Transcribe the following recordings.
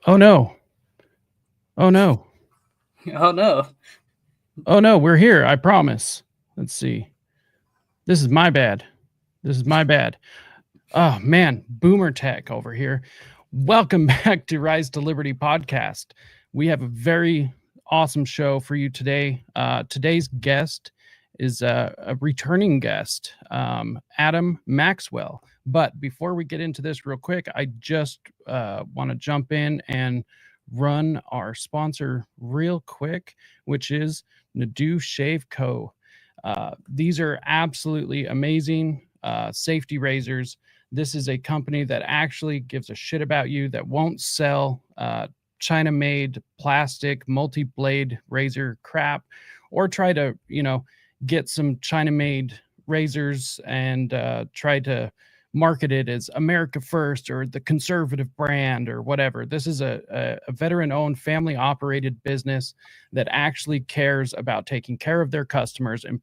Oh no. Oh no. Oh no. Oh no, we're here, I promise. Let's see. This is my bad. This is my bad. Oh man, boomer tech over here. Welcome back to Rise to Liberty podcast. We have a very awesome show for you today. Today's guest is a returning guest, Adam Maxwell. But before we get into this real quick, I just want to jump in and run our sponsor real quick, which is Nadu Shave Co. These are absolutely amazing safety razors. This is a company that actually gives a shit about you, that won't sell China-made plastic multi-blade razor crap, or try to, get some China-made razors and try to market it as America First or the conservative brand or whatever. This is a veteran-owned, family-operated business that actually cares about taking care of their customers and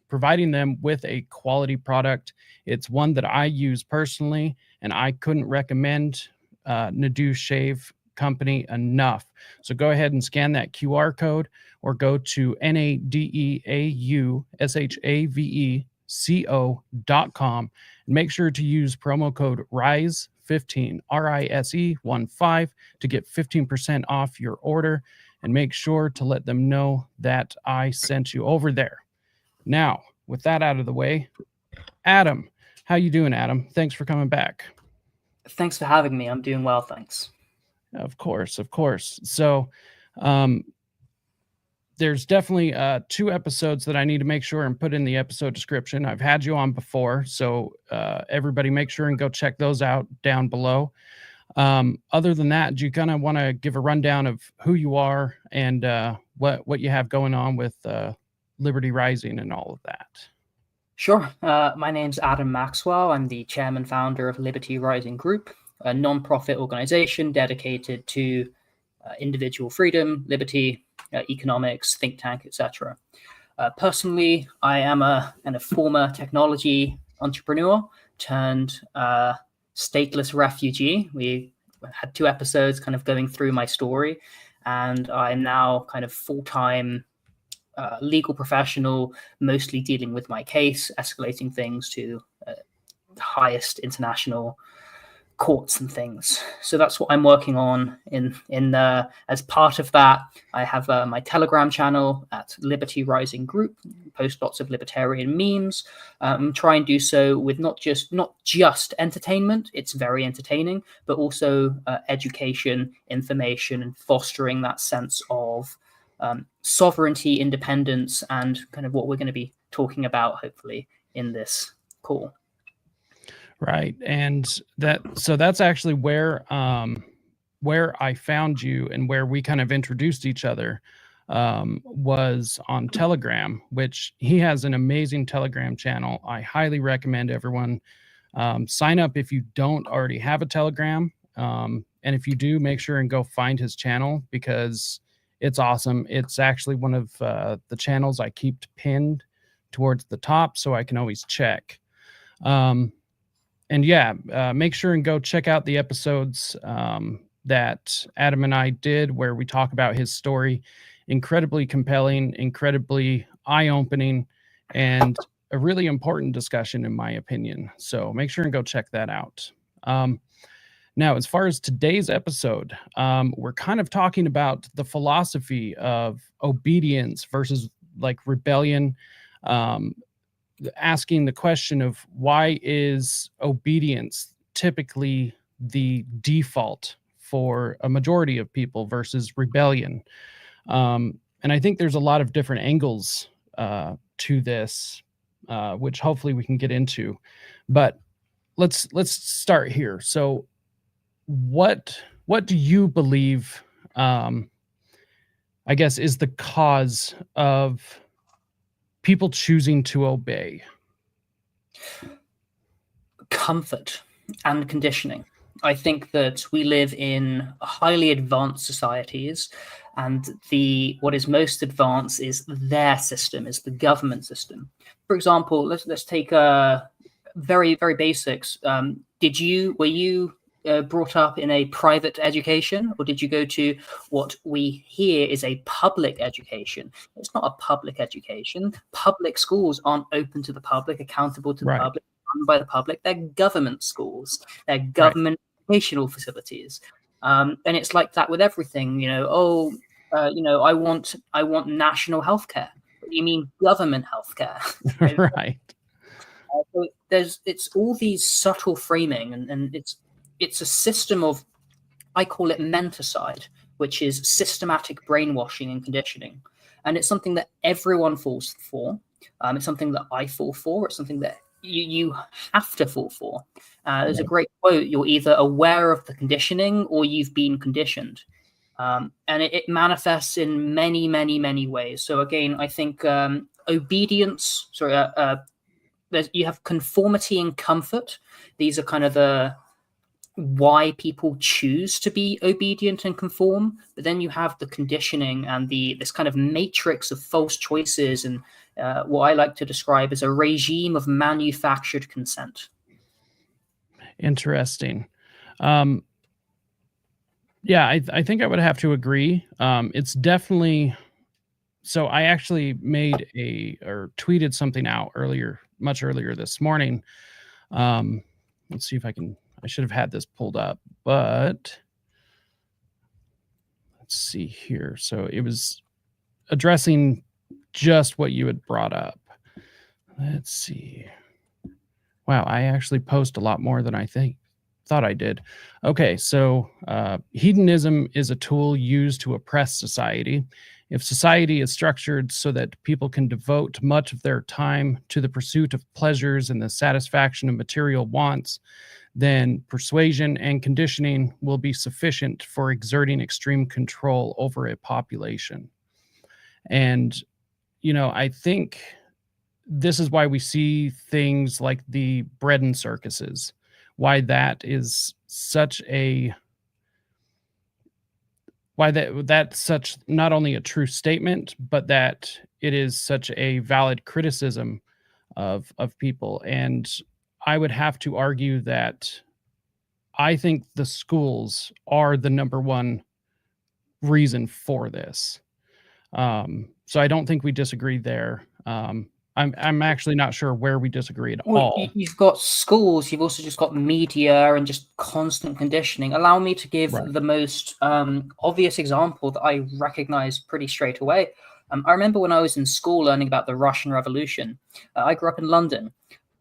providing them with a quality product. It's one that I use personally, and I couldn't recommend Nadu Shave Company enough. So go ahead and scan that QR code or go to NADEAUSHAVECO.com and make sure to use promo code RISE15, RISE15, to get 15% off your order, and make sure to let them know that I sent you over there. Now, with that out of the way, Adam, how you doing, Adam? Thanks for coming back. Thanks for having me. I'm doing well, thanks. Of course. So, there's definitely 2 episodes that I need to make sure and put in the episode description. I've had you on before, so everybody make sure and go check those out down below. Other than that, do you kind of want to give a rundown of who you are and what you have going on with Liberty Rising and all of that? Sure. My name's Adam Maxwell. I'm the chairman founder of Liberty Rising Group, a non-profit organization dedicated to individual freedom, liberty, economics, think tank, etc. Personally, I am a former technology entrepreneur turned stateless refugee. We had 2 episodes kind of going through my story, and I'm now kind of full-time legal professional, mostly dealing with my case, escalating things to the highest international courts and things. So that's what I'm working on. As part of that, I have my Telegram channel at Liberty Rising Group, post lots of libertarian memes. Try and do so with not just entertainment. It's very entertaining, but also education, information, and fostering that sense of sovereignty, independence, and kind of what we're going to be talking about, hopefully, in this call. Right. And that's actually where I found you and where we kind of introduced each other, was on Telegram, which he has an amazing Telegram channel. I highly recommend everyone sign up if you don't already have a Telegram. And if you do, make sure and go find his channel, because it's awesome. It's actually one of the channels I keep pinned towards the top so I can always check. And yeah, make sure and go check out the episodes that Adam and I did where we talk about his story. Incredibly compelling, incredibly eye-opening, and a really important discussion in my opinion. So make sure and go check that out. Now, as far as today's episode, we're kind of talking about the philosophy of obedience versus like rebellion, asking the question of why is obedience typically the default for a majority of people versus rebellion. And I think there's a lot of different angles to this, which hopefully we can get into. But let's start here. So what do you believe, I guess, is the cause of people choosing to obey? Comfort and conditioning. I think that we live in highly advanced societies, and what is most advanced is their system, is the government system. For example, let's take very, very basics. Were you brought up in a private education, or did you go to what we hear is a public education? It's not a public education. Public schools aren't open to the public, accountable to the Right. public, run by the public. They're government schools. They're government educational facilities. And it's like that with everything. I want national healthcare. What do you mean government healthcare? Right. So it's all these subtle framing, and it's a system of, I call it menticide, which is systematic brainwashing and conditioning. And it's something that everyone falls for. It's something that I fall for. It's something that you have to fall for. There's a great quote: "You're either aware of the conditioning or you've been conditioned." And it manifests in many, many, many ways. So again, I think obedience, you have conformity and comfort. These are kind of the why people choose to be obedient and conform. But then you have the conditioning and this kind of matrix of false choices, and what I like to describe as a regime of manufactured consent. Interesting. Yeah, I think I would have to agree. It's definitely. So I actually tweeted something out much earlier this morning. Let's see if I should have had this pulled up, but let's see here. So it was addressing just what you had brought up. Let's see. Wow, I actually post a lot more than I thought I did. Okay, so hedonism is a tool used to oppress society. If society is structured so that people can devote much of their time to the pursuit of pleasures and the satisfaction of material wants, then persuasion and conditioning will be sufficient for exerting extreme control over a population. And, I think this is why we see things like the bread and circuses, why that is such a that's such not only a true statement, but that it is such a valid criticism of people. And I would have to argue that I think the schools are the number one reason for this. So I don't think we disagree there. I'm actually not sure where we disagree at all. You've got schools, you've also just got media and just constant conditioning. Allow me to give the most obvious example that I recognize pretty straight away. I remember when I was in school learning about the Russian Revolution. I grew up in London.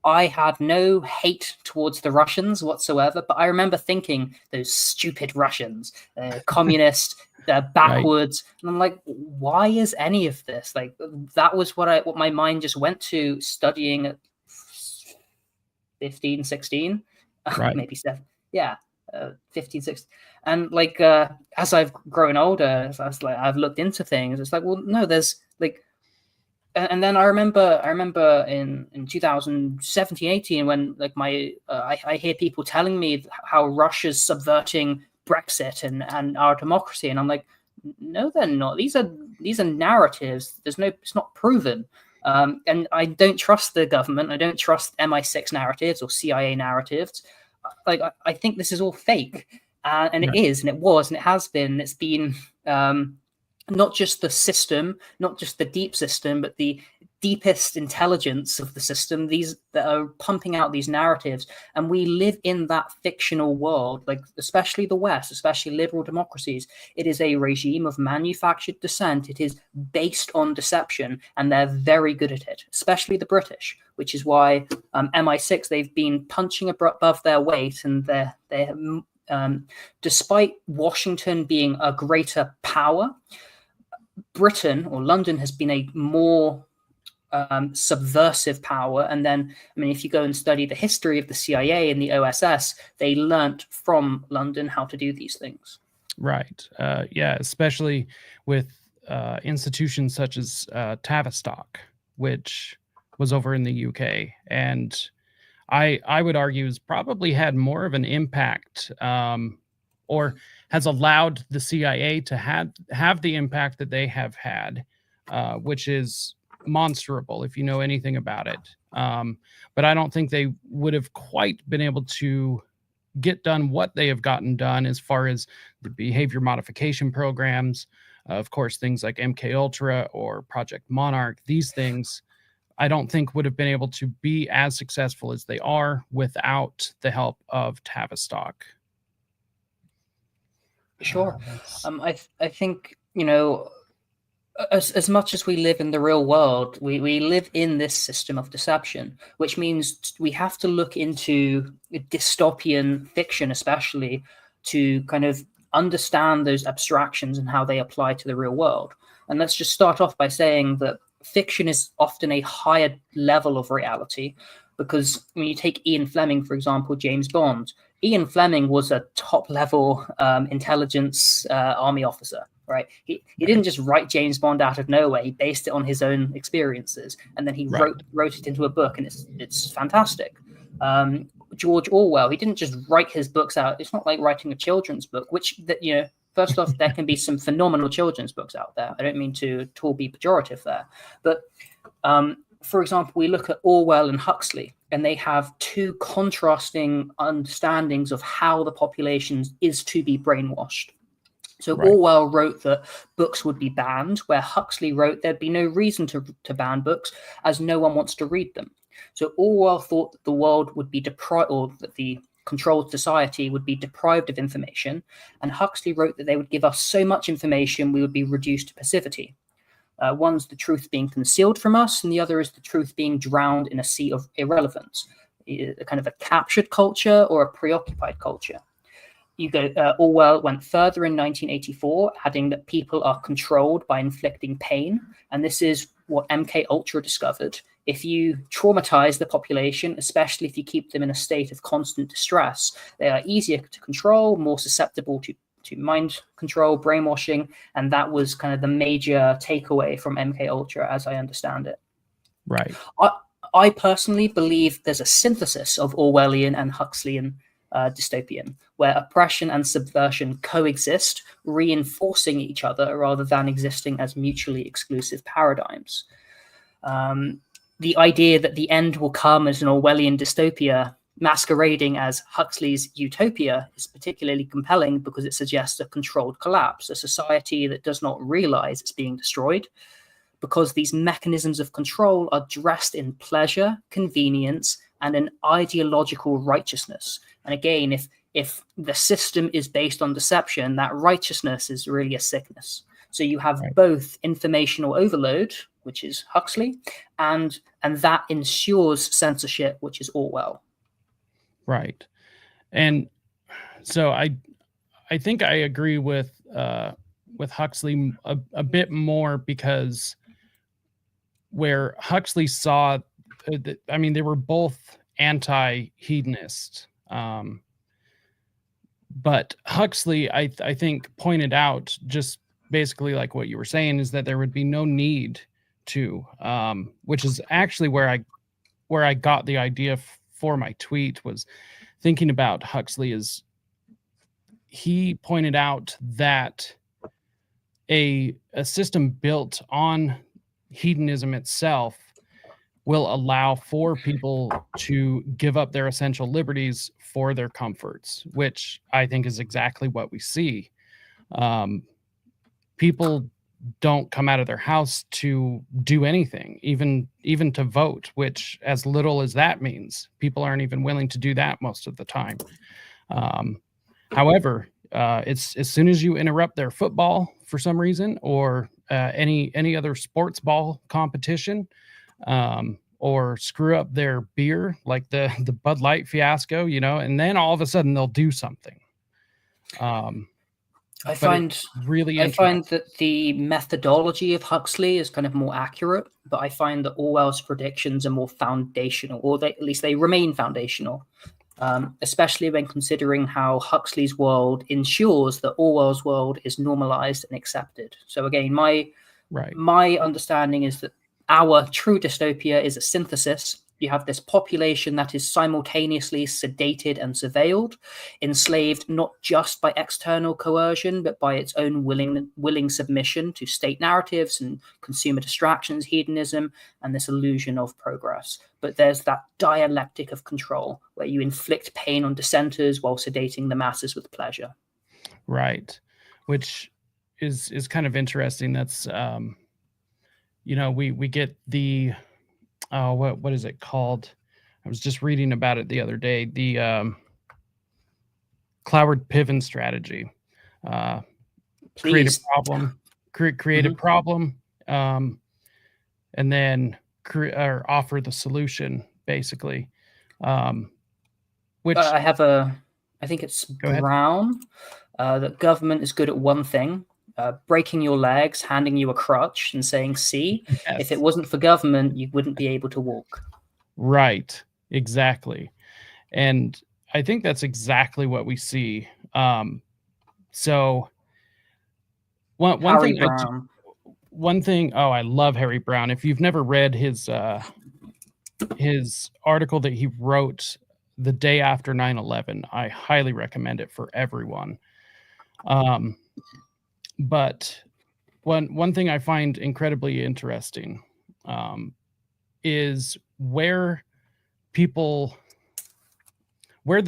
I had no hate towards the Russians whatsoever, but I remember thinking, those stupid Russians, communist, they're backwards. Right. And I'm like, why is any of this? Like, that was what my mind just went to studying at 15, 16, maybe 7. Yeah, 15, 16. And like, as I've grown older, I've looked into things. It's like, well, no, there's like, and then I remember in 2017, 18, when like I hear people telling me how Russia's subverting Brexit and our democracy, and I'm like, no, they're not. These are narratives. It's not proven. And I don't trust the government. I don't trust MI6 narratives or CIA narratives. Like I think this is all fake, and it is, and it was, and it has been. It's been not just the system, not just the deep system, but the deepest intelligence of the system, these that are pumping out these narratives. And we live in that fictional world, like especially the West, especially liberal democracies. It is a regime of manufactured dissent. It is based on deception, and they're very good at it, especially the British, which is why MI6, they've been punching above their weight, and they're despite Washington being a greater power, Britain or London has been a more subversive power. And then, I mean, if you go and study the history of the CIA and the OSS, they learnt from London how to do these things. Right. Yeah, especially with institutions such as Tavistock, which was over in the UK. And I would argue has probably had more of an impact or has allowed the CIA to have the impact that they have had, which is monsterable if you know anything about it. But I don't think they would have quite been able to get done what they have gotten done as far as the behavior modification programs, of course, things like MK Ultra or Project Monarch, these things I don't think would have been able to be as successful as they are without the help of Tavistock. Sure. I think, as much as we live in the real world, we live in this system of deception, which means we have to look into dystopian fiction, especially, to kind of understand those abstractions and how they apply to the real world. And let's just start off by saying that fiction is often a higher level of reality, because when you take Ian Fleming, for example, James Bond, Ian Fleming was a top-level intelligence army officer, right? He didn't just write James Bond out of nowhere. He based it on his own experiences, and then he wrote it into a book, and it's fantastic. George Orwell, he didn't just write his books out. It's not like writing a children's book, which, first off, there can be some phenomenal children's books out there. I don't mean to at all be pejorative there. But, for example, we look at Orwell and Huxley, and they have two contrasting understandings of how the population is to be brainwashed. So Orwell wrote that books would be banned, where Huxley wrote there'd be no reason to ban books as no one wants to read them. So Orwell thought that the world would be deprived, or that the controlled society would be deprived of information, and Huxley wrote that they would give us so much information we would be reduced to passivity. One's the truth being concealed from us, and the other is the truth being drowned in a sea of irrelevance, a kind of a captured culture or a preoccupied culture. Orwell went further in 1984, adding that people are controlled by inflicting pain, and this is what MK Ultra discovered. If you traumatize the population, especially if you keep them in a state of constant distress, they are easier to control, more susceptible to mind control, brainwashing, and that was kind of the major takeaway from MK Ultra, as I understand it. Right. I personally believe there's a synthesis of Orwellian and Huxleyan dystopian, where oppression and subversion coexist, reinforcing each other rather than existing as mutually exclusive paradigms. The idea that the end will come as an Orwellian dystopia masquerading as Huxley's utopia is particularly compelling because it suggests a controlled collapse, a society that does not realize it's being destroyed, because these mechanisms of control are dressed in pleasure, convenience, and an ideological righteousness. And again, if the system is based on deception, that righteousness is really a sickness. So you have both informational overload, which is Huxley, and that ensures censorship, which is Orwell. Right. And so I think I agree with Huxley a bit more, because where Huxley saw, they were both anti-hedonist. But Huxley, I think, pointed out, just basically like what you were saying, is that there would be no need to, which is actually where I got the idea for my tweet, was thinking about Huxley. Is he pointed out that a system built on hedonism itself will allow for people to give up their essential liberties for their comforts, which I think is exactly what we see. People don't come out of their house to do anything, even to vote, which, as little as that means, people aren't even willing to do that most of the time. However, it's as soon as you interrupt their football for some reason, or any other sports ball competition, or screw up their beer, like the Bud Light fiasco, and then all of a sudden they'll do something. I find that the methodology of Huxley is kind of more accurate, but I find that Orwell's predictions are more foundational, or at least they remain foundational, especially when considering how Huxley's world ensures that Orwell's world is normalized and accepted. So again, my understanding is that our true dystopia is a synthesis you have this population that is simultaneously sedated and surveilled, enslaved not just by external coercion, but by its own willing submission to state narratives and consumer distractions, hedonism, and this illusion of progress. But there's that dialectic of control where you inflict pain on dissenters while sedating the masses with pleasure. Right. Which is kind of interesting. That's, we get the, what is it called? I was just reading about it the other day. The Cloward-Piven strategy. Create a problem, create a problem, and then or offer the solution, basically. Which I think it's Brown. That government is good at one thing. Breaking your legs, handing you a crutch and saying, see, yes. If it wasn't for government, you wouldn't be able to walk. Right. Exactly. And I think that's exactly what we see. So one thing, I love Harry Brown. If you've never read his article that he wrote the day after 9/11, I highly recommend it for everyone. But one thing I find incredibly interesting is where the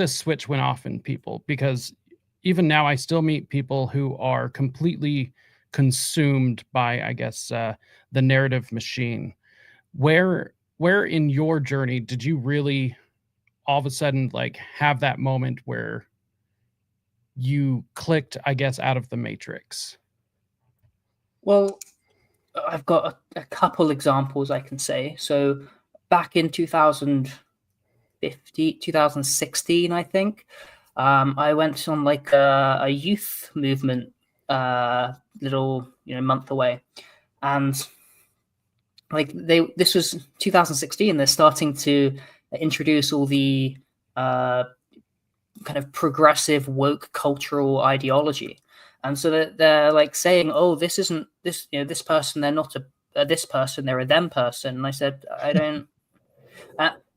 switch went off in people, because even now I still meet people who are completely consumed by, I guess, the narrative machine. Where in your journey did you really all of a sudden like have that moment where you clicked, I guess, out of the matrix? Well, I've got a couple examples I can say. So back in 2016, I think, I went on like a youth movement month away, and like this was 2016. They're starting to introduce all the kind of progressive woke cultural ideology. And so they're like saying, oh, this isn't this, this person, they're not this person, they're a them person. And I said, I don't.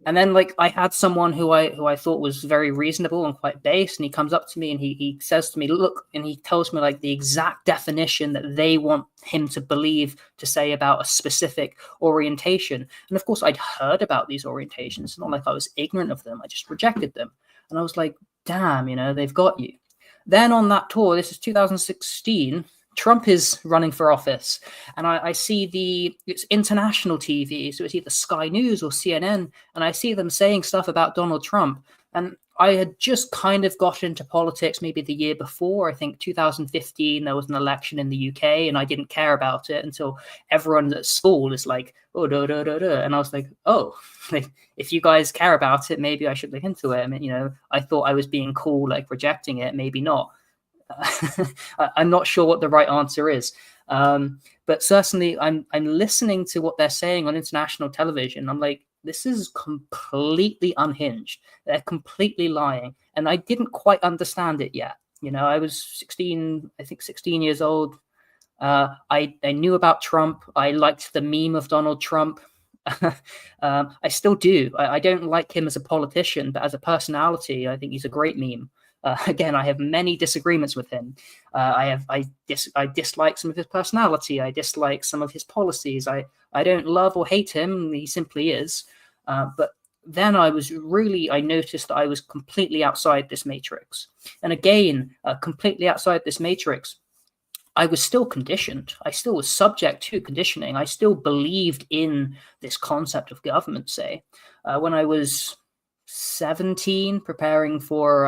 And then like I had someone who I thought was very reasonable and quite base, and he comes up to me and he says to me, look, and he tells me like the exact definition that they want him to believe to say about a specific orientation. And of course I'd heard about these orientations. It's not like I was ignorant of them. I just rejected them. And I was like, damn, they've got you. Then on that tour, this is 2016, Trump is running for office, and I see it's international TV, so it's either Sky News or CNN, and I see them saying stuff about Donald Trump. And I had just kind of got into politics maybe the year before. I think 2015, there was an election in the UK, and I didn't care about it until everyone at school is like, oh, and I was like, oh, if you guys care about it, maybe I should look into it. I mean, I thought I was being cool, like rejecting it, maybe not. I'm not sure what the right answer is. But certainly I'm listening to what they're saying on international television. I'm like, this is completely unhinged. They're completely lying. And I didn't quite understand it yet. I was 16 years old. I knew about Trump. I liked the meme of Donald Trump. I still do. I don't like him as a politician, but as a personality, I think he's a great meme. Again, I have many disagreements with him. I dislike some of his personality. I dislike some of his policies. I don't love or hate him. He simply is. But then I noticed that I was completely outside this matrix. And again, completely outside this matrix, I was still conditioned. I still was subject to conditioning. I still believed in this concept of government, say. When I was 17, preparing for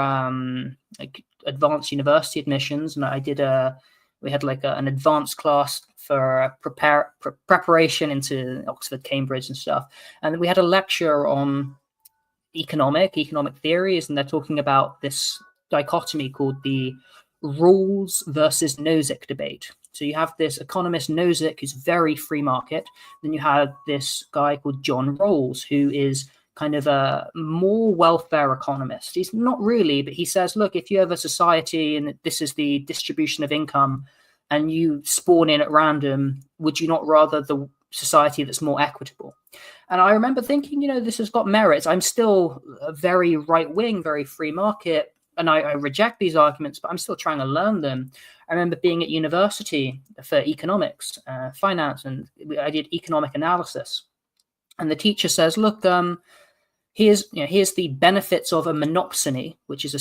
advanced university admissions, and we had like an advanced class for preparation into Oxford, Cambridge and stuff, and we had a lecture on economic theories, and they're talking about this dichotomy called the Rawls versus Nozick debate. So you have this economist Nozick, who's very free market, then you have this guy called John Rawls, who is kind of a more welfare economist. He's not really, but he says, look, if you have a society and this is the distribution of income and you spawn in at random, would you not rather the society that's more equitable. And I remember thinking, this has got merits. I'm still a very right-wing, very free market, and I reject these arguments, but I'm still trying to learn them. I remember being at university for economics, finance, and I did economic analysis. And the teacher says, look, here's the benefits of a monopsony, which is a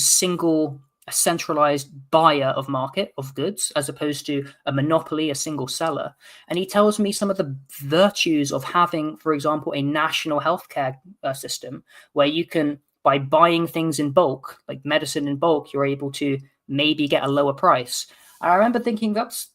centralized buyer of market of goods, as opposed to a monopoly, a single seller. And he tells me some of the virtues of having, for example, a national healthcare system where you can, by buying things in bulk, like medicine in bulk, you're able to maybe get a lower price. I remember thinking that's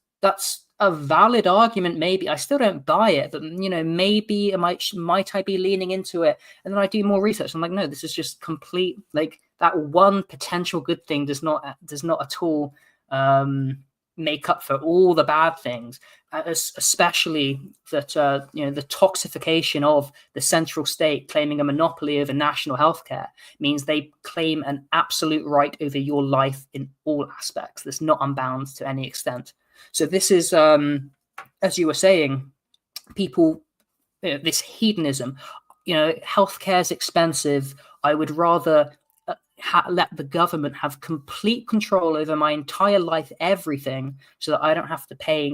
a valid argument. Maybe I still don't buy it, but maybe might I be leaning into it? And then I do more research. I'm like, no, this is just complete, like, that one potential good thing does not at all make up for all the bad things, especially that the toxification of the central state claiming a monopoly over national healthcare means they claim an absolute right over your life in all aspects that's not unbound to any extent. So this is, as you were saying, people, this hedonism, healthcare is expensive. I would rather let the government have complete control over my entire life, everything, so that I don't have to pay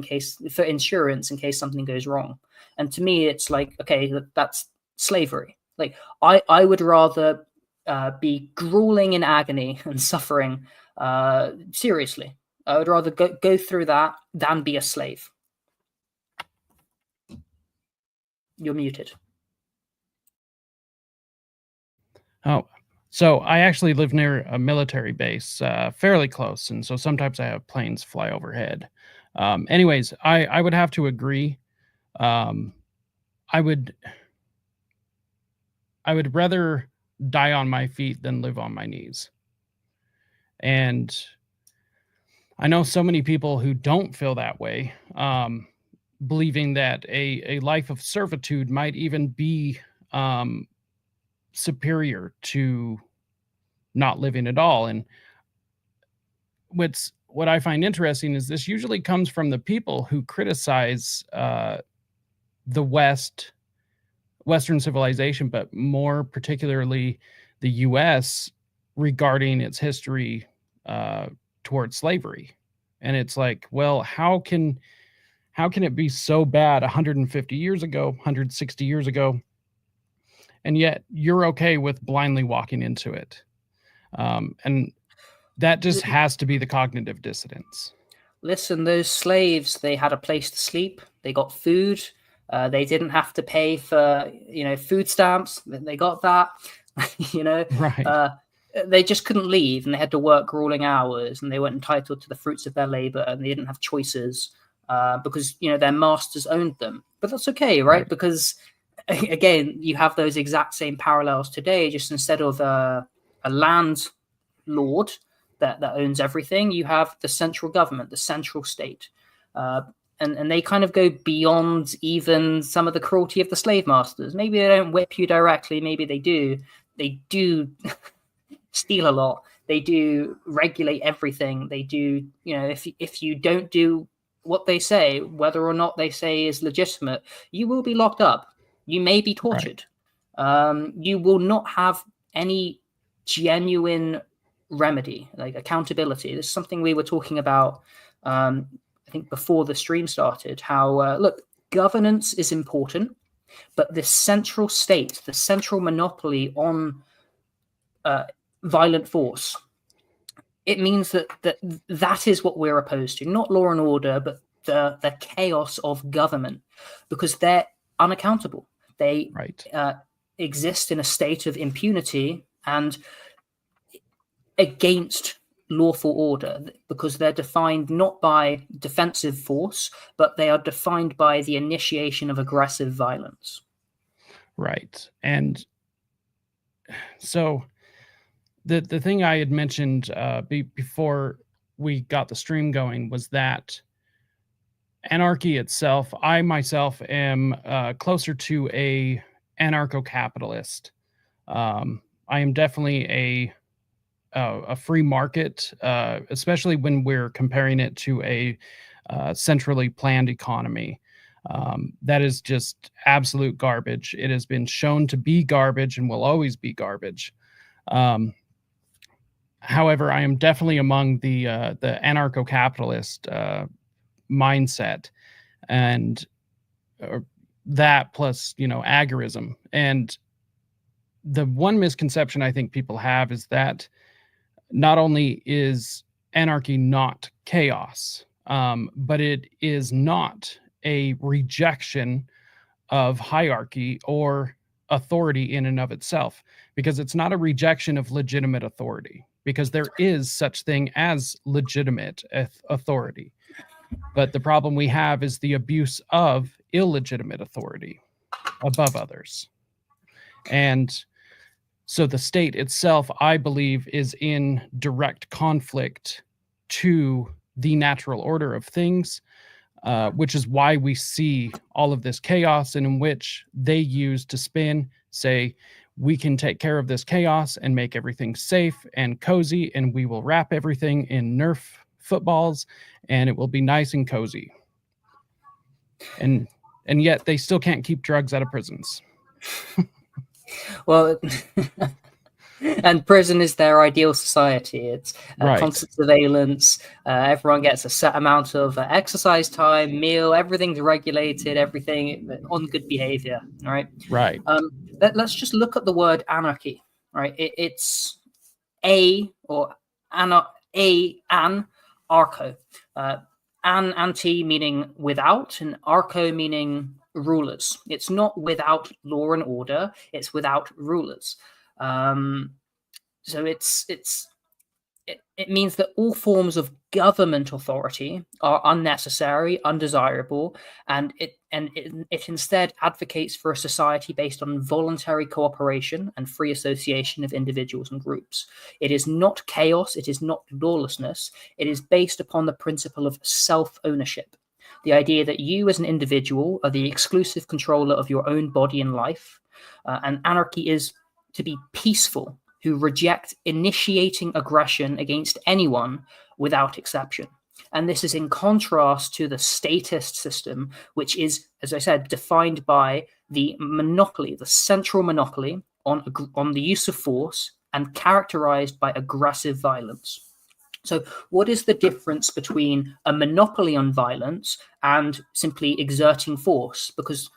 for insurance in case something goes wrong. And to me, it's like, okay, that's slavery. Like, I would rather be grueling in agony and suffering, seriously. I would rather go through that than be a slave. You're muted. Oh, so I actually live near a military base, fairly close, and so sometimes I have planes fly overhead. Anyways, I would have to agree. I would rather die on my feet than live on my knees. And I know so many people who don't feel that way, believing that a life of servitude might even be superior to not living at all. And what I find interesting is this usually comes from the people who criticize the Western civilization, but more particularly the U.S. regarding its history towards slavery. And it's like, well, how can it be so bad 150 years ago, 160 years ago, and yet you're okay with blindly walking into it? And that just has to be the cognitive dissonance. Listen, those slaves, they had a place to sleep. They got food. They didn't have to pay for, food stamps. They got that, Right. They just couldn't leave, and they had to work grueling hours, and they weren't entitled to the fruits of their labor, and they didn't have choices because, their masters owned them. But that's okay, right? Because, again, you have those exact same parallels today, just instead of a landlord that owns everything, you have the central government, the central state. And they kind of go beyond even some of the cruelty of the slave masters. Maybe they don't whip you directly. Maybe they do. They do steal a lot. They do regulate everything. They do, if you don't do what they say, whether or not they say is legitimate, you will be locked up. You may be tortured. You will not have any genuine remedy, like accountability. This is something we were talking about, I think, before the stream started, how, look, governance is important, but the central state, the central monopoly on violent force, it means that is what we're opposed to, not law and order, but the chaos of government, because they're unaccountable. They exist in a state of impunity and against lawful order, because they're defined not by defensive force, but they are defined by the initiation of aggressive violence. Right. And so the thing I had mentioned before we got the stream going was that anarchy itself, I myself am closer to a anarcho-capitalist. I am definitely a free market, especially when we're comparing it to a centrally planned economy. That is just absolute garbage. It has been shown to be garbage and will always be garbage. However, I am definitely among the anarcho-capitalist mindset, and that plus, agorism. And the one misconception I think people have is that not only is anarchy not chaos, but it is not a rejection of hierarchy or authority in and of itself, because it's not a rejection of legitimate authority, because there is such thing as legitimate authority. But the problem we have is the abuse of illegitimate authority above others. And so the state itself, I believe, is in direct conflict to the natural order of things, which is why we see all of this chaos, and in which they use to spin, say, we can take care of this chaos and make everything safe and cozy, and we will wrap everything in Nerf footballs, and it will be nice and cozy. And yet they still can't keep drugs out of prisons. Well, and prison is their ideal society. It's Right. Constant surveillance. Everyone gets a set amount of exercise time, meal. Everything's regulated. Everything on good behavior. All right. Right. Let's just look at the word anarchy. Right. It's an arco. Anti meaning without, and arco meaning rulers. It's not without law and order. It's without rulers. So it means that all forms of government authority are unnecessary, undesirable, and it instead advocates for a society based on voluntary cooperation and free association of individuals and groups. It is not chaos. It is not lawlessness. It is based upon the principle of self-ownership. The idea that you as an individual are the exclusive controller of your own body and life. And anarchy is to be peaceful, who reject initiating aggression against anyone without exception. And this is in contrast to the statist system, which is, as I said, defined by the monopoly, the central monopoly on the use of force, and characterized by aggressive violence. So what is the difference between a monopoly on violence and simply exerting force? Because,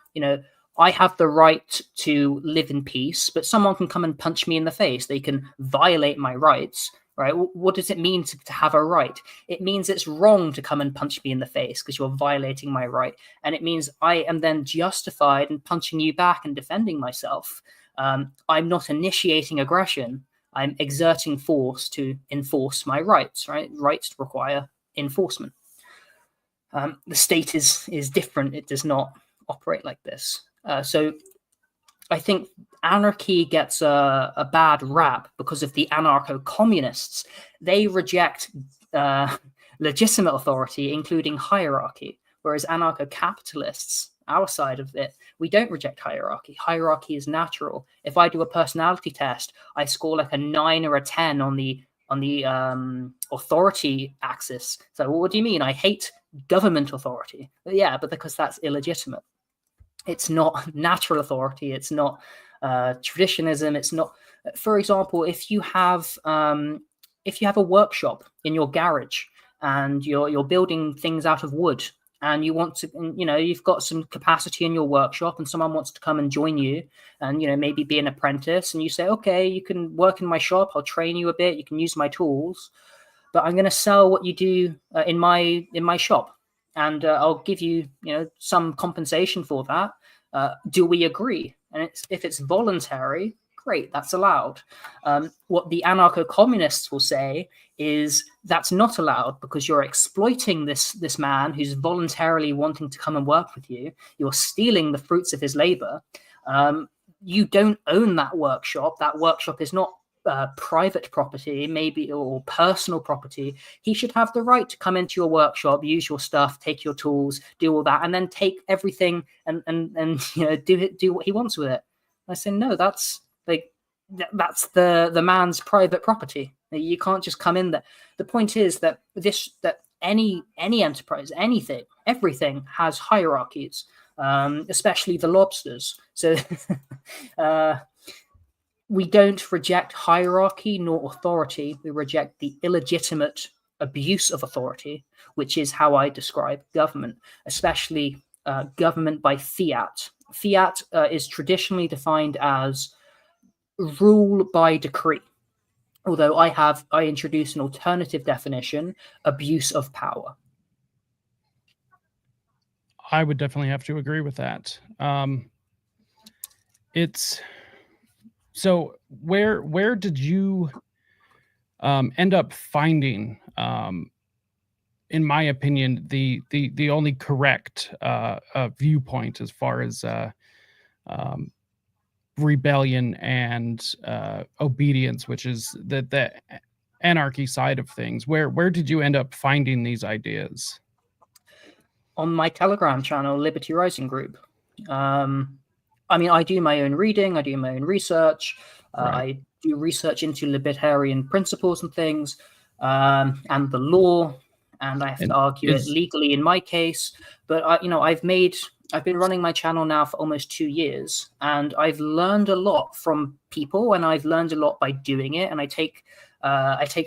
I have the right to live in peace, but someone can come and punch me in the face. They can violate my rights, right? What does it mean to have a right? It means it's wrong to come and punch me in the face because you're violating my right. And it means I am then justified in punching you back and defending myself. I'm not initiating aggression. I'm exerting force to enforce my rights, right? Rights require enforcement. The state is different. It does not operate like this. So I think anarchy gets a bad rap because of the anarcho-communists. They reject legitimate authority, including hierarchy, whereas anarcho-capitalists, our side of it, we don't reject hierarchy. Hierarchy is natural. If I do a personality test, I score like a 9 or a 10 on the authority axis. So what do you mean? I hate government authority. Yeah, but because that's illegitimate. It's not natural authority. It's not traditionism. It's not. For example, if you have a workshop in your garage and you're building things out of wood, and you want to, you've got some capacity in your workshop, and someone wants to come and join you, and maybe be an apprentice, and you say, okay, you can work in my shop. I'll train you a bit. You can use my tools, but I'm going to sell what you do in my shop. And I'll give you, some compensation for that. Do we agree? And if it's voluntary, great, that's allowed. What the anarcho-communists will say is that's not allowed because you're exploiting this man who's voluntarily wanting to come and work with you. You're stealing the fruits of his labor. You don't own that workshop. That workshop is not private property, maybe, or personal property. He should have the right to come into your workshop, use your stuff, take your tools, do all that, and then take everything and do what he wants with it. I say, no, that's the man's private property. You can't just come in there. The point is that any enterprise, anything, everything has hierarchies, especially the lobsters. So we don't reject hierarchy nor authority. We reject the illegitimate abuse of authority, which is how I describe government, especially government by fiat. Fiat is traditionally defined as rule by decree, although I introduce an alternative definition: abuse of power. I would definitely have to agree with that. It's so where did you end up finding, in my opinion, the only correct viewpoint as far as rebellion and obedience, which is the anarchy side of things? Where did you end up finding these ideas? On my Telegram channel, Liberty Rising Group. I mean, I do my own reading, I do my own research, Right. I do research into libertarian principles and things, and the law, and I have to argue it legally in my case. But I've been running my channel now for almost 2 years, and I've learned a lot from people, and I've learned a lot by doing it. And I take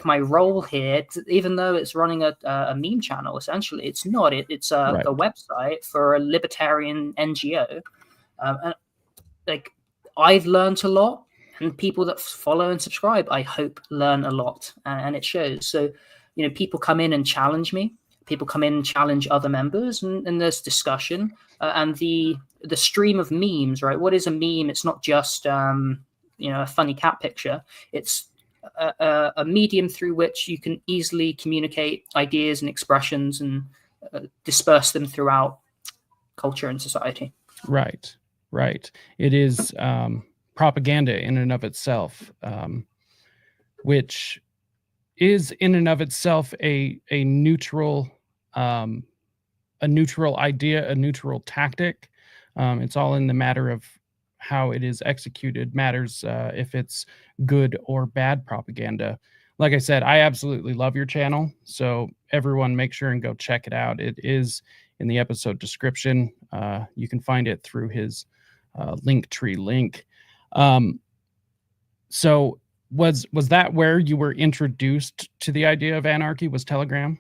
my role here, even though it's running a meme channel. Essentially, it's not. It's a website for a libertarian NGO, and like I've learned a lot, and people that follow and subscribe, I hope, learn a lot, and it shows. So, people come in and challenge me. People come in and challenge other members, and there's discussion, and the stream of memes. Right? What is a meme? It's not just a funny cat picture. It's a medium through which you can easily communicate ideas and expressions and disperse them throughout culture and society. Right. It is propaganda in and of itself, which is in and of itself a neutral idea, a neutral tactic. It's all in the matter of how it is executed matters, if it's good or bad propaganda. Like I said, I absolutely love your channel, so everyone make sure and go check it out. It is in the episode description. You can find it through his Linktree link. So was that where you were introduced to the idea of anarchy? Was Telegram?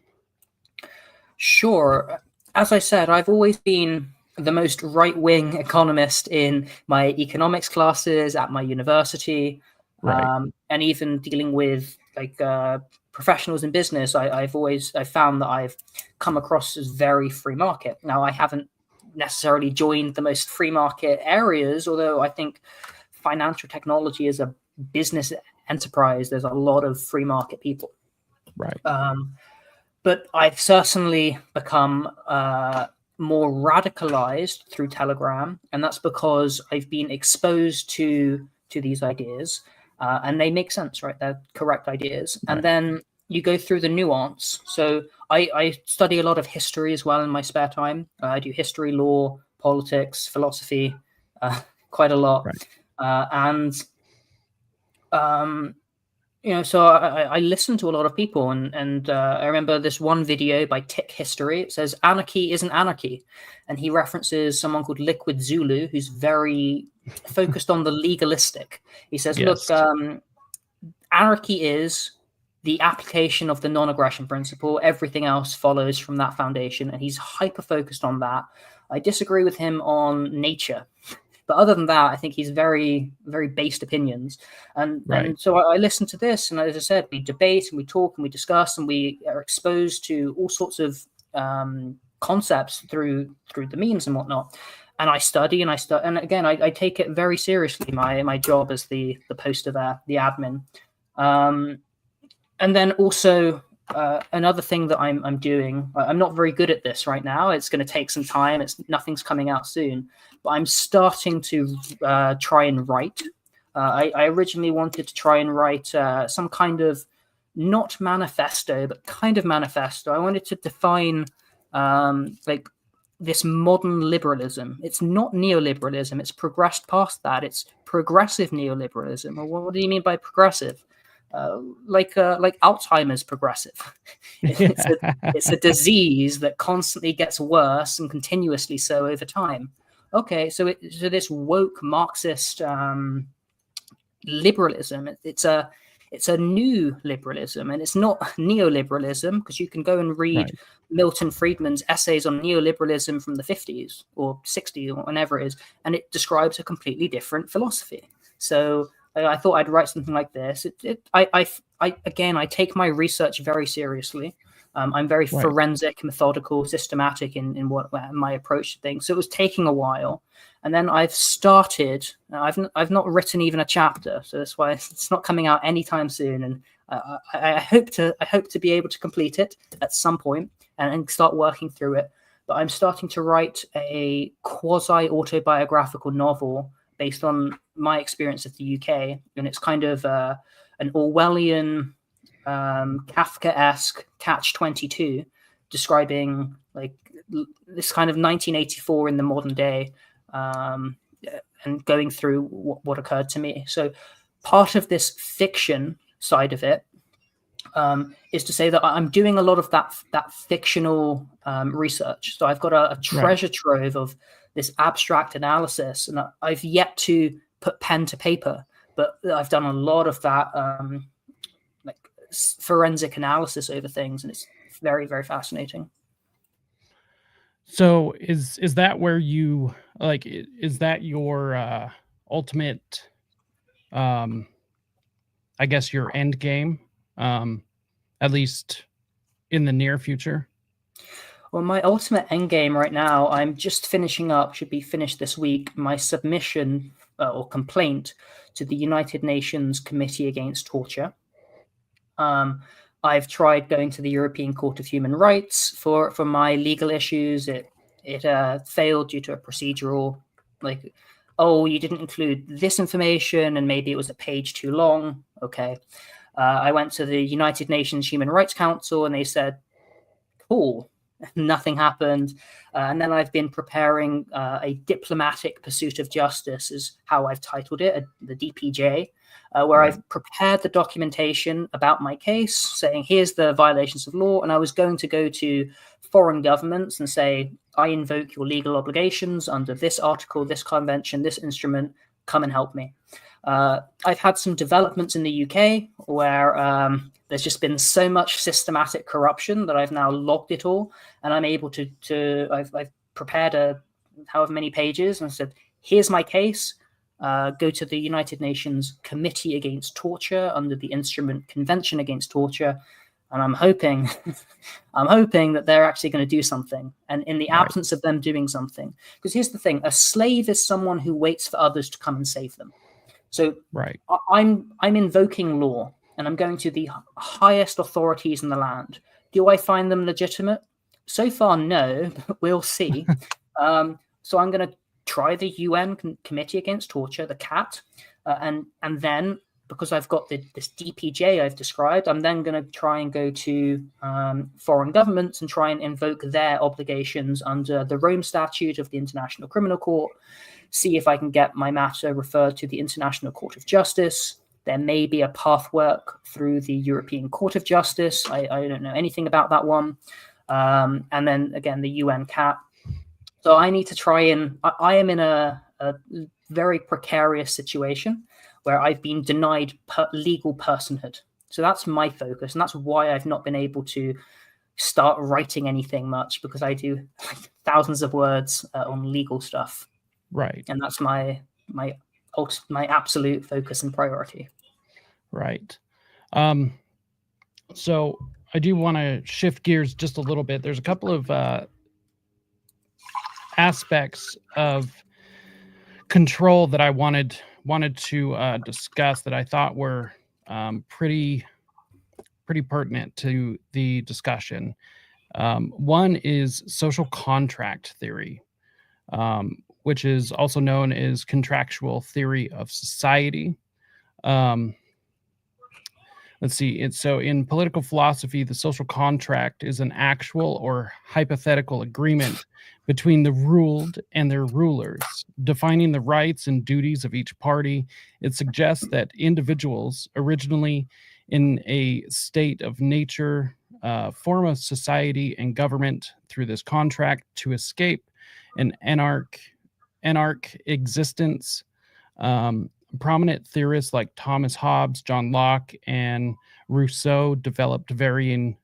Sure. As I said, I've always been the most right-wing economist in my economics classes at my university, and even dealing with professionals in business. I've found that I've come across as very free market. Now, I haven't necessarily joined the most free market areas, although I think financial technology is a business enterprise. There's a lot of free market people. Right. But I've certainly become more radicalized through Telegram, and that's because I've been exposed to these ideas, and they make sense, right? They're correct ideas. Right. And then you go through the nuance. So I study a lot of history as well in my spare time. I do history, law, politics, philosophy, quite a lot. Right. So I listen to a lot of people, and I remember this one video by Tick History. It says, "Anarchy isn't anarchy." And he references someone called Liquid Zulu, who's very focused on the legalistic. He says, yes. Look, anarchy is the application of the non-aggression principle. Everything else follows from that foundation. And he's hyper-focused on that. I disagree with him on nature. But other than that, I think he's very, very based opinions. And so I listen to this, and as I said, we debate and we talk and we discuss, and we are exposed to all sorts of concepts through the memes and whatnot. And I study, and again, I take it very seriously, my job as the poster there, the admin. And then also another thing that I'm doing, I'm not very good at this right now. It's going to take some time. Nothing's coming out soon. But I'm starting to try and write. I originally wanted to try and write some kind of, not manifesto, but kind of manifesto. I wanted to define this modern liberalism. It's not neoliberalism. It's progressed past that. It's progressive neoliberalism. Well, what do you mean by progressive? like Alzheimer's progressive. It's a disease that constantly gets worse and continuously so over time. Okay, so this woke Marxist liberalism, it's a new liberalism, and it's not neoliberalism, because you can go and read Milton Friedman's essays on neoliberalism from the 50s or 60s or whenever it is, and it describes a completely different philosophy. So I thought I'd write something like this. I take my research very seriously. I'm very forensic, methodical, systematic in what my approach to things. So it was taking a while, and then I've started. I've not written even a chapter, so that's why it's not coming out anytime soon. And I hope to be able to complete it at some point and start working through it. But I'm starting to write a quasi autobiographical novel based on my experience of the UK, and it's kind of an Orwellian, Kafka-esque catch-22, describing like this kind of 1984 in the modern day, and going through what occurred to me. So part of this fiction side of it is to say that I'm doing a lot of that fictional research. So I've got a treasure trove of this abstract analysis, and I've yet to put pen to paper, but I've done a lot of that like forensic analysis over things, and it's very, very fascinating. So is that where you like, is that your ultimate, I guess, your end game, at least in the near future? Well, my ultimate end game right now, I'm just finishing up, should be finished this week, my submission or complaint to the United Nations Committee Against Torture. I've tried going to the European Court of Human Rights for my legal issues. It failed due to a procedural, like, oh, you didn't include this information, and maybe it was a page too long. Okay. I went to the United Nations Human Rights Council, and they said, cool. Nothing happened. And then I've been preparing a diplomatic pursuit of justice, is how I've titled it, the DPJ, where I've prepared the documentation about my case, saying, here's the violations of law. And I was going to go to foreign governments and say, I invoke your legal obligations under this article, this convention, this instrument, come and help me. I've had some developments in the UK where there's just been so much systematic corruption that I've now logged it all, and I'm able to I've prepared however many pages and said, here's my case. Go to the United Nations Committee Against Torture under the instrument Convention Against Torture, and I'm hoping that they're actually going to do something. And in the absence of them doing something, because here's the thing: a slave is someone who waits for others to come and save them. So I'm invoking law, and I'm going to the highest authorities in the land. Do I find them legitimate? So far, no, but we'll see. So I'm going to try the UN Committee Against Torture, the CAT, and then, because I've got this DPJ I've described, I'm then going to try and go to foreign governments and try and invoke their obligations under the Rome Statute of the International Criminal Court, see if I can get my matter referred to the International Court of Justice. There may be a pathwork through the European Court of Justice. I don't know anything about that one. And then, again, the UN CAT. So I need to try and... I am in a very precarious situation where I've been denied legal personhood. So that's my focus, and that's why I've not been able to start writing anything much, because I do thousands of words on legal stuff. Right. And that's my absolute focus and priority. Right. So I do want to shift gears just a little bit. There's a couple of aspects of control that I wanted to discuss that I thought were pretty pertinent to the discussion. One is social contract theory, which is also known as contractual theory of society. Let's see. So in political philosophy, the social contract is an actual or hypothetical agreement between the ruled and their rulers, defining the rights and duties of each party. It suggests that individuals originally in a state of nature, form of society and government through this contract to escape an anarch existence. Prominent theorists like Thomas Hobbes, John Locke, and Rousseau developed varying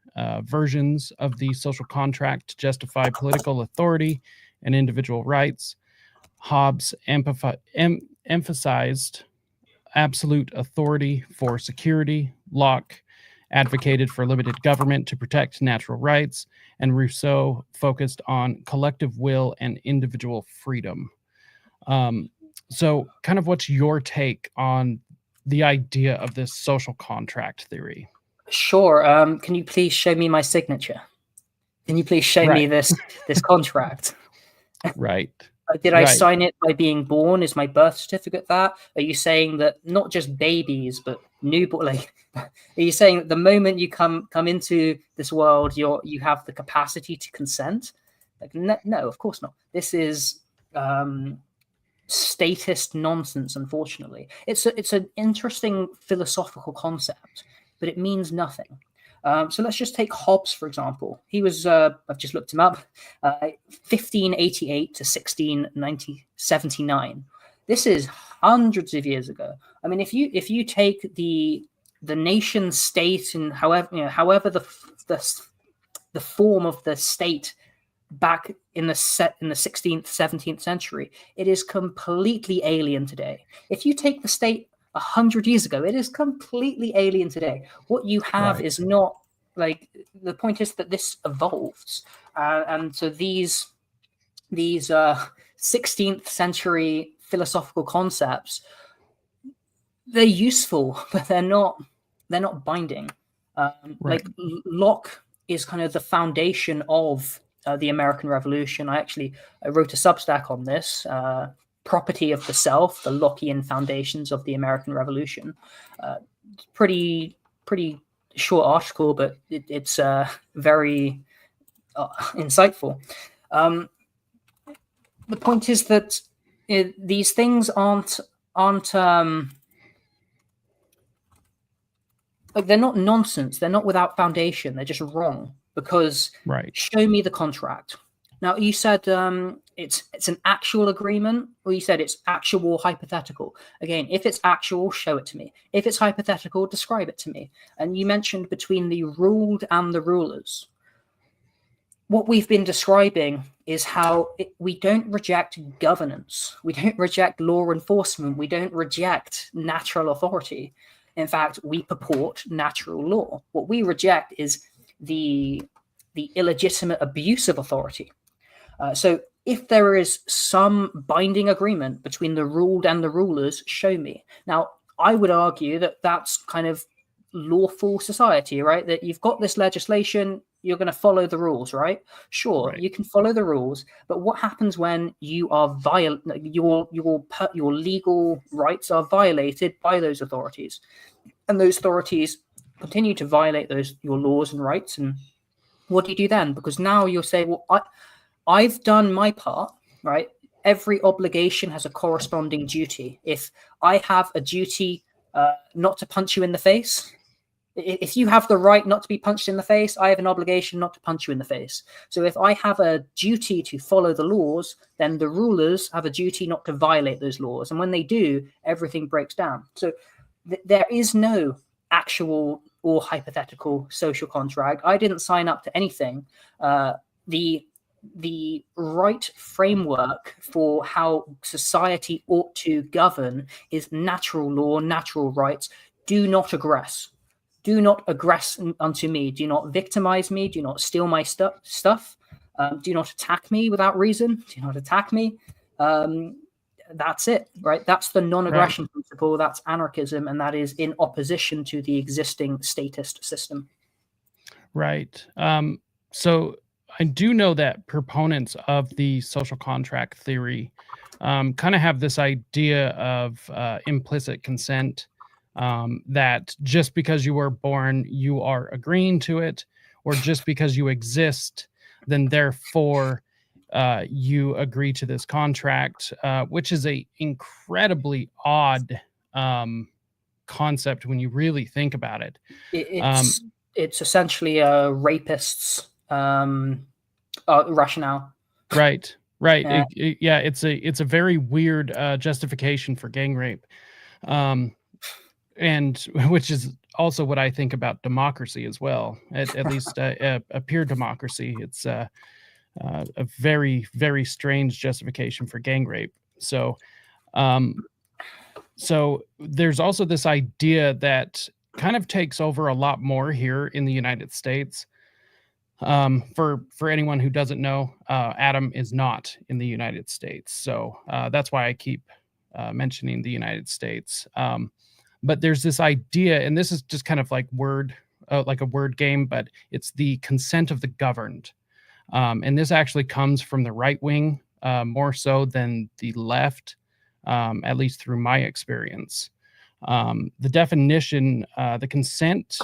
versions of the social contract to justify political authority and individual rights. Hobbes emphasized absolute authority for security. Locke advocated for limited government to protect natural rights, and Rousseau focused on collective will and individual freedom. So kind of what's your take on the idea of this social contract theory? Sure. Can you please show me my signature? Can you please show me this contract? Right. Did I sign it by being born? Is my birth certificate that? Are you saying that not just babies, but newborn? Like, are you saying that the moment you come into this world, you have the capacity to consent? Like, no, of course not. This is statist nonsense. Unfortunately, it's an interesting philosophical concept, but it means nothing. So let's just take Hobbes, for example. He was, I've just looked him up, 1588 to 1679. This is hundreds of years ago. I mean, if you take the nation state and however the form of the state back in the 16th, 17th century, it is completely alien today. If you take the state 100 years ago, it is completely alien today. What you have is not, like, the point is that this evolves, and so these 16th century philosophical concepts, they're useful, but they're not binding. Like Locke is kind of the foundation of the American Revolution. I wrote a Substack on this. Property of the Self, the Lockean Foundations of the American Revolution. Pretty short article, but it's very insightful. The point is that these things aren't like, they're not nonsense. They're not without foundation. They're just wrong, because show me the contract. Now, you said it's an actual agreement, or you said it's actual hypothetical. Again, if it's actual, show it to me. If it's hypothetical, describe it to me. And you mentioned between the ruled and the rulers. What we've been describing is how we don't reject governance. We don't reject law enforcement. We don't reject natural authority. In fact, we purport natural law. What we reject is the illegitimate abuse of authority. So if there is some binding agreement between the ruled and the rulers, show me. Now, I would argue that that's kind of lawful society, right? That you've got this legislation, you're going to follow the rules, right? Sure, you can follow the rules, but what happens when you are your legal rights are violated by those authorities, and those authorities continue to violate your laws and rights? And what do you do then? Because now you'll say, well, I've done my part, right? Every obligation has a corresponding duty. If I have a duty not to punch you in the face, if you have the right not to be punched in the face, I have an obligation not to punch you in the face. So if I have a duty to follow the laws, then the rulers have a duty not to violate those laws. And when they do, everything breaks down. So there is no actual or hypothetical social contract. I didn't sign up to anything. The right framework for how society ought to govern is natural law, natural rights. Do not aggress. Do not aggress unto me. Do not victimize me. Do not steal my stuff. Do not attack me without reason. Do not attack me. That's it, right? That's the non-aggression principle. That's anarchism, and that is in opposition to the existing statist system. Right. So I do know that proponents of the social contract theory kind of have this idea of implicit consent, that just because you were born, you are agreeing to it, or just because you exist, then therefore you agree to this contract, which is a incredibly odd concept when you really think about it. It's essentially a rapist's rationale. Right. It's a very weird justification for gang rape, and which is also what I think about democracy as well. At least a pure democracy. It's a very, very strange justification for gang rape. So there's also this idea that kind of takes over a lot more here in the United States. For anyone who doesn't know, Adam is not in the United States, so that's why I keep mentioning the United States. But there's this idea, and this is just kind of like a word game, but it's the consent of the governed, and this actually comes from the right wing more so than the left, at least through my experience. The definition, the consent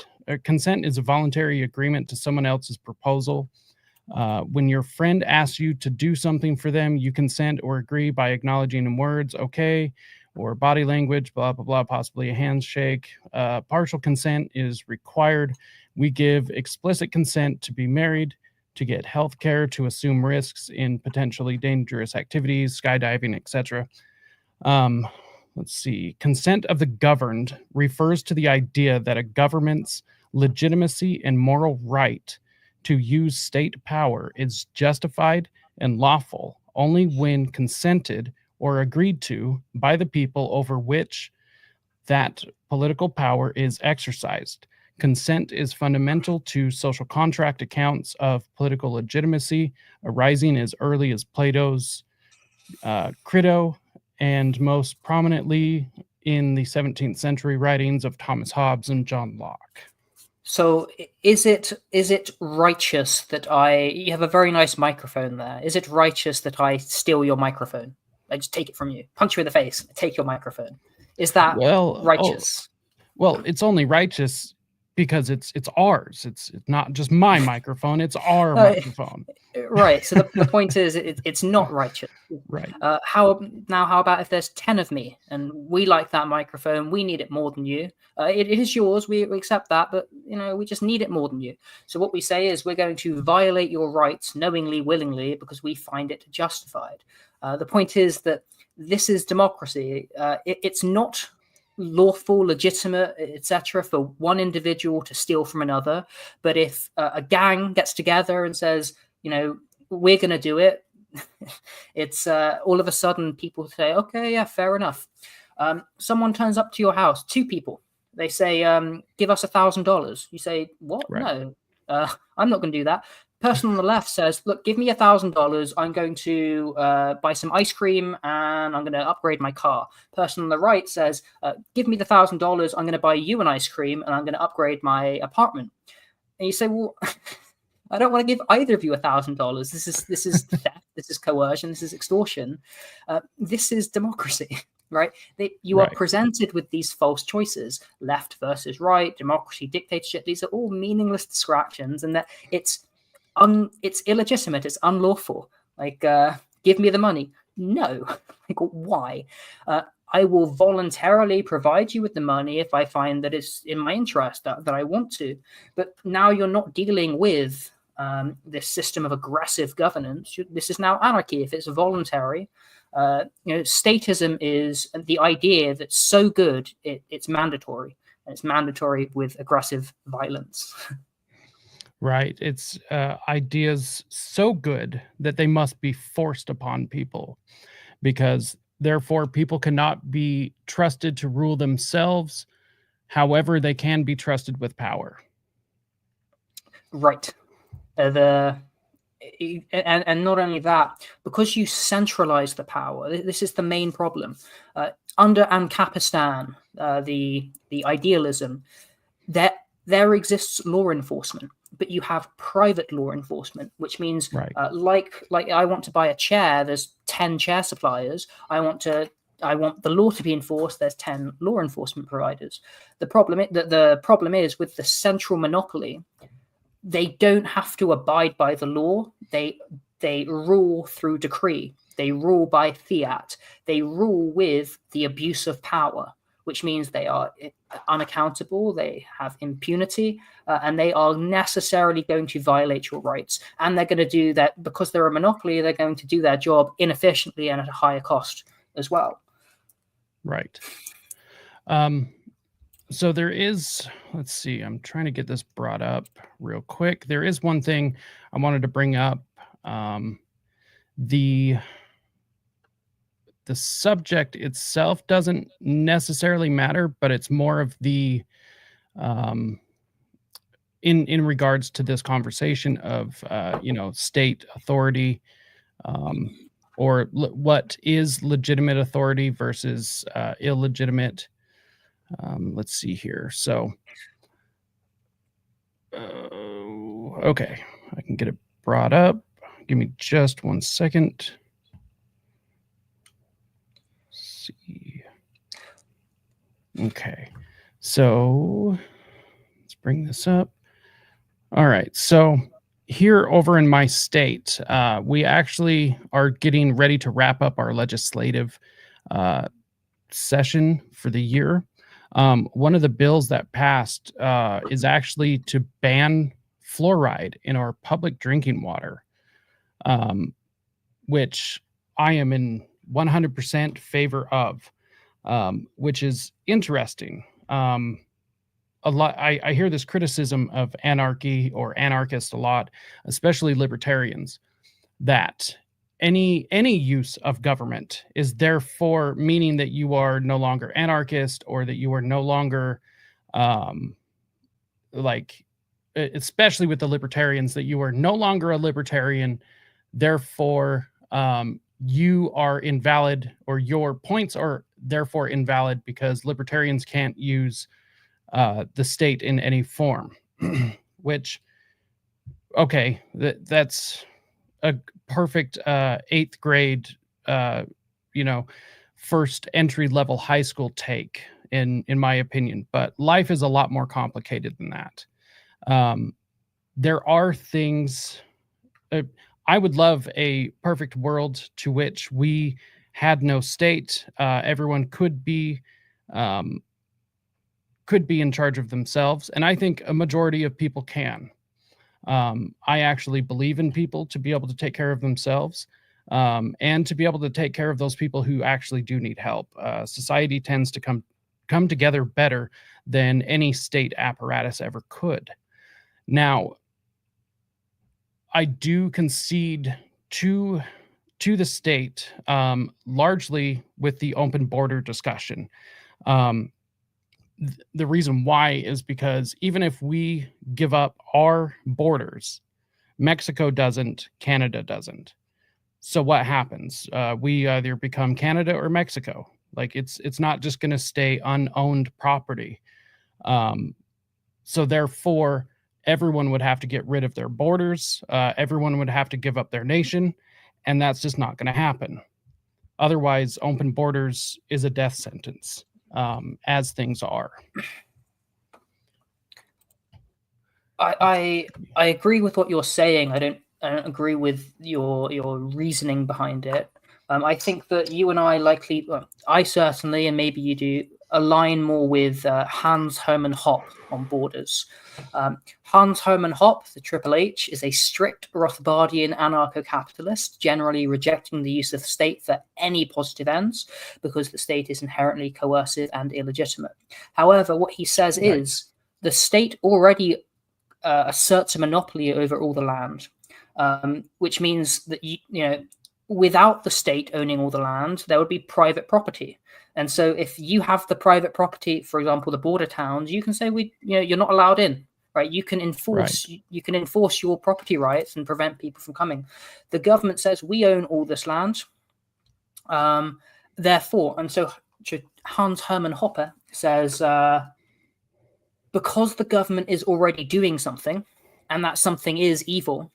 is a voluntary agreement to someone else's proposal. When your friend asks you to do something for them, you consent or agree by acknowledging in words, okay, or body language, blah, blah, blah, possibly a handshake. Partial consent is required. We give explicit consent to be married, to get health care, to assume risks in potentially dangerous activities, skydiving, etc. Let's see. Consent of the governed refers to the idea that a government's legitimacy and moral right to use state power is justified and lawful only when consented or agreed to by the people over which that political power is exercised. Consent is fundamental to social contract accounts of political legitimacy, arising as early as Plato's Crito, and most prominently in the 17th century writings of Thomas Hobbes and John Locke. So is it righteous that you have a very nice microphone there. Is it righteous that I steal your microphone? I just take it from you, punch you in the face, take your microphone. Is that righteous? Well, it's only righteous because it's ours. It's not just my microphone, it's our microphone. Right. So the point is it's not righteous. Right. How about if there's 10 of me and we like that microphone, we need it more than you. It is yours, we accept that, but we just need it more than you. So what we say is we're going to violate your rights knowingly, willingly, because we find it justified. The point is that this is democracy. It's not lawful, legitimate, etc., for one individual to steal from another. But if a gang gets together and says, we're going to do it, it's all of a sudden people say, okay, yeah, fair enough. Someone turns up to your house, two people. They say, give us $1,000. You say, what? Right. No, I'm not going to do that. Person on the left says, look, give me $1,000. I'm going to buy some ice cream and I'm going to upgrade my car. Person on the right says, give me the $1,000. I'm going to buy you an ice cream and I'm going to upgrade my apartment. And you say, well, I don't want to give either of you $1,000. This is theft. This is coercion. This is extortion. This is democracy, right? You are presented with these false choices: left versus right, democracy, dictatorship. These are all meaningless distractions, and that it's illegitimate. It's unlawful. Like, give me the money. No. Like, why? I will voluntarily provide you with the money if I find that it's in my interest, that I want to. But now you're not dealing with this system of aggressive governance. This is now anarchy if it's voluntary. Statism is the idea that's so good it's mandatory, and it's mandatory with aggressive violence. Right. It's ideas so good that they must be forced upon people, because therefore people cannot be trusted to rule themselves. However, they can be trusted with power. Right. And not only that, because you centralize the power, this is the main problem. Under Anarcho-capitalism, the idealism, there exists law enforcement, but you have private law enforcement, which means like I want to buy a chair, there's 10 chair suppliers. I want the law to be enforced, there's 10 law enforcement providers. The problem is with the central monopoly, they don't have to abide by the law. They rule through decree. They rule by fiat. They rule with the abuse of power. which means they are unaccountable, they have impunity, and they are necessarily going to violate your rights. And they're going to do that because they're a monopoly. They're going to do their job inefficiently and at a higher cost as well. Right. So there is, let's see, I'm trying to get this brought up real quick. There is one thing I wanted to bring up. The subject itself doesn't necessarily matter, but it's more of the in regards to this conversation of state authority, or what is legitimate authority versus illegitimate. Let's see here. So, okay, I can get it brought up. Give me just 1 second. Let's see. Okay, so let's bring this up. All right, so here over in my state, we actually are getting ready to wrap up our legislative session for the year. One of the bills that passed is actually to ban fluoride in our public drinking water, which I am in 100% favor of, which is interesting. A lot, I hear this criticism of anarchy or anarchist a lot, especially libertarians, that any use of government is therefore meaning that you are no longer anarchist, or that you are no longer especially with the libertarians, that you are no longer a libertarian, therefore you are invalid, or your points are therefore invalid because libertarians can't use the state in any form. Which, okay, that's a perfect 8th grade, first entry level high school take in my opinion. But life is a lot more complicated than that. There are things. I would love a perfect world to which we had no state. Everyone could be in charge of themselves, and I think a majority of people can. I actually believe in people to be able to take care of themselves, and to be able to take care of those people who actually do need help. Society tends to come together better than any state apparatus ever could. Now, I do concede to the state, largely with the open border discussion. The reason why is because even if we give up our borders, Mexico doesn't, Canada doesn't. So what happens? We either become Canada or Mexico. Like it's not just going to stay unowned property. So therefore, everyone would have to get rid of their borders. Everyone would have to give up their nation, and that's just not going to happen. Otherwise, open borders is a death sentence. As things are. I agree with what you're saying. I don't agree with your reasoning behind it. I think that you and I likely, I certainly, and maybe you do, align more with Hans Hermann Hoppe on borders. Hans Hermann Hoppe, the Triple H, is a strict Rothbardian anarcho-capitalist, generally rejecting the use of the state for any positive ends because the state is inherently coercive and illegitimate. However, what he says is the state already asserts a monopoly over all the land, which means that without the state owning all the land, there would be private property. And so if you have the private property, for example, the border towns, you can say you're not allowed in, right? You can enforce your property rights and prevent people from coming. The government says we own all this land. Therefore, and so Hans Hermann Hoppe says, because the government is already doing something, and that something is evil,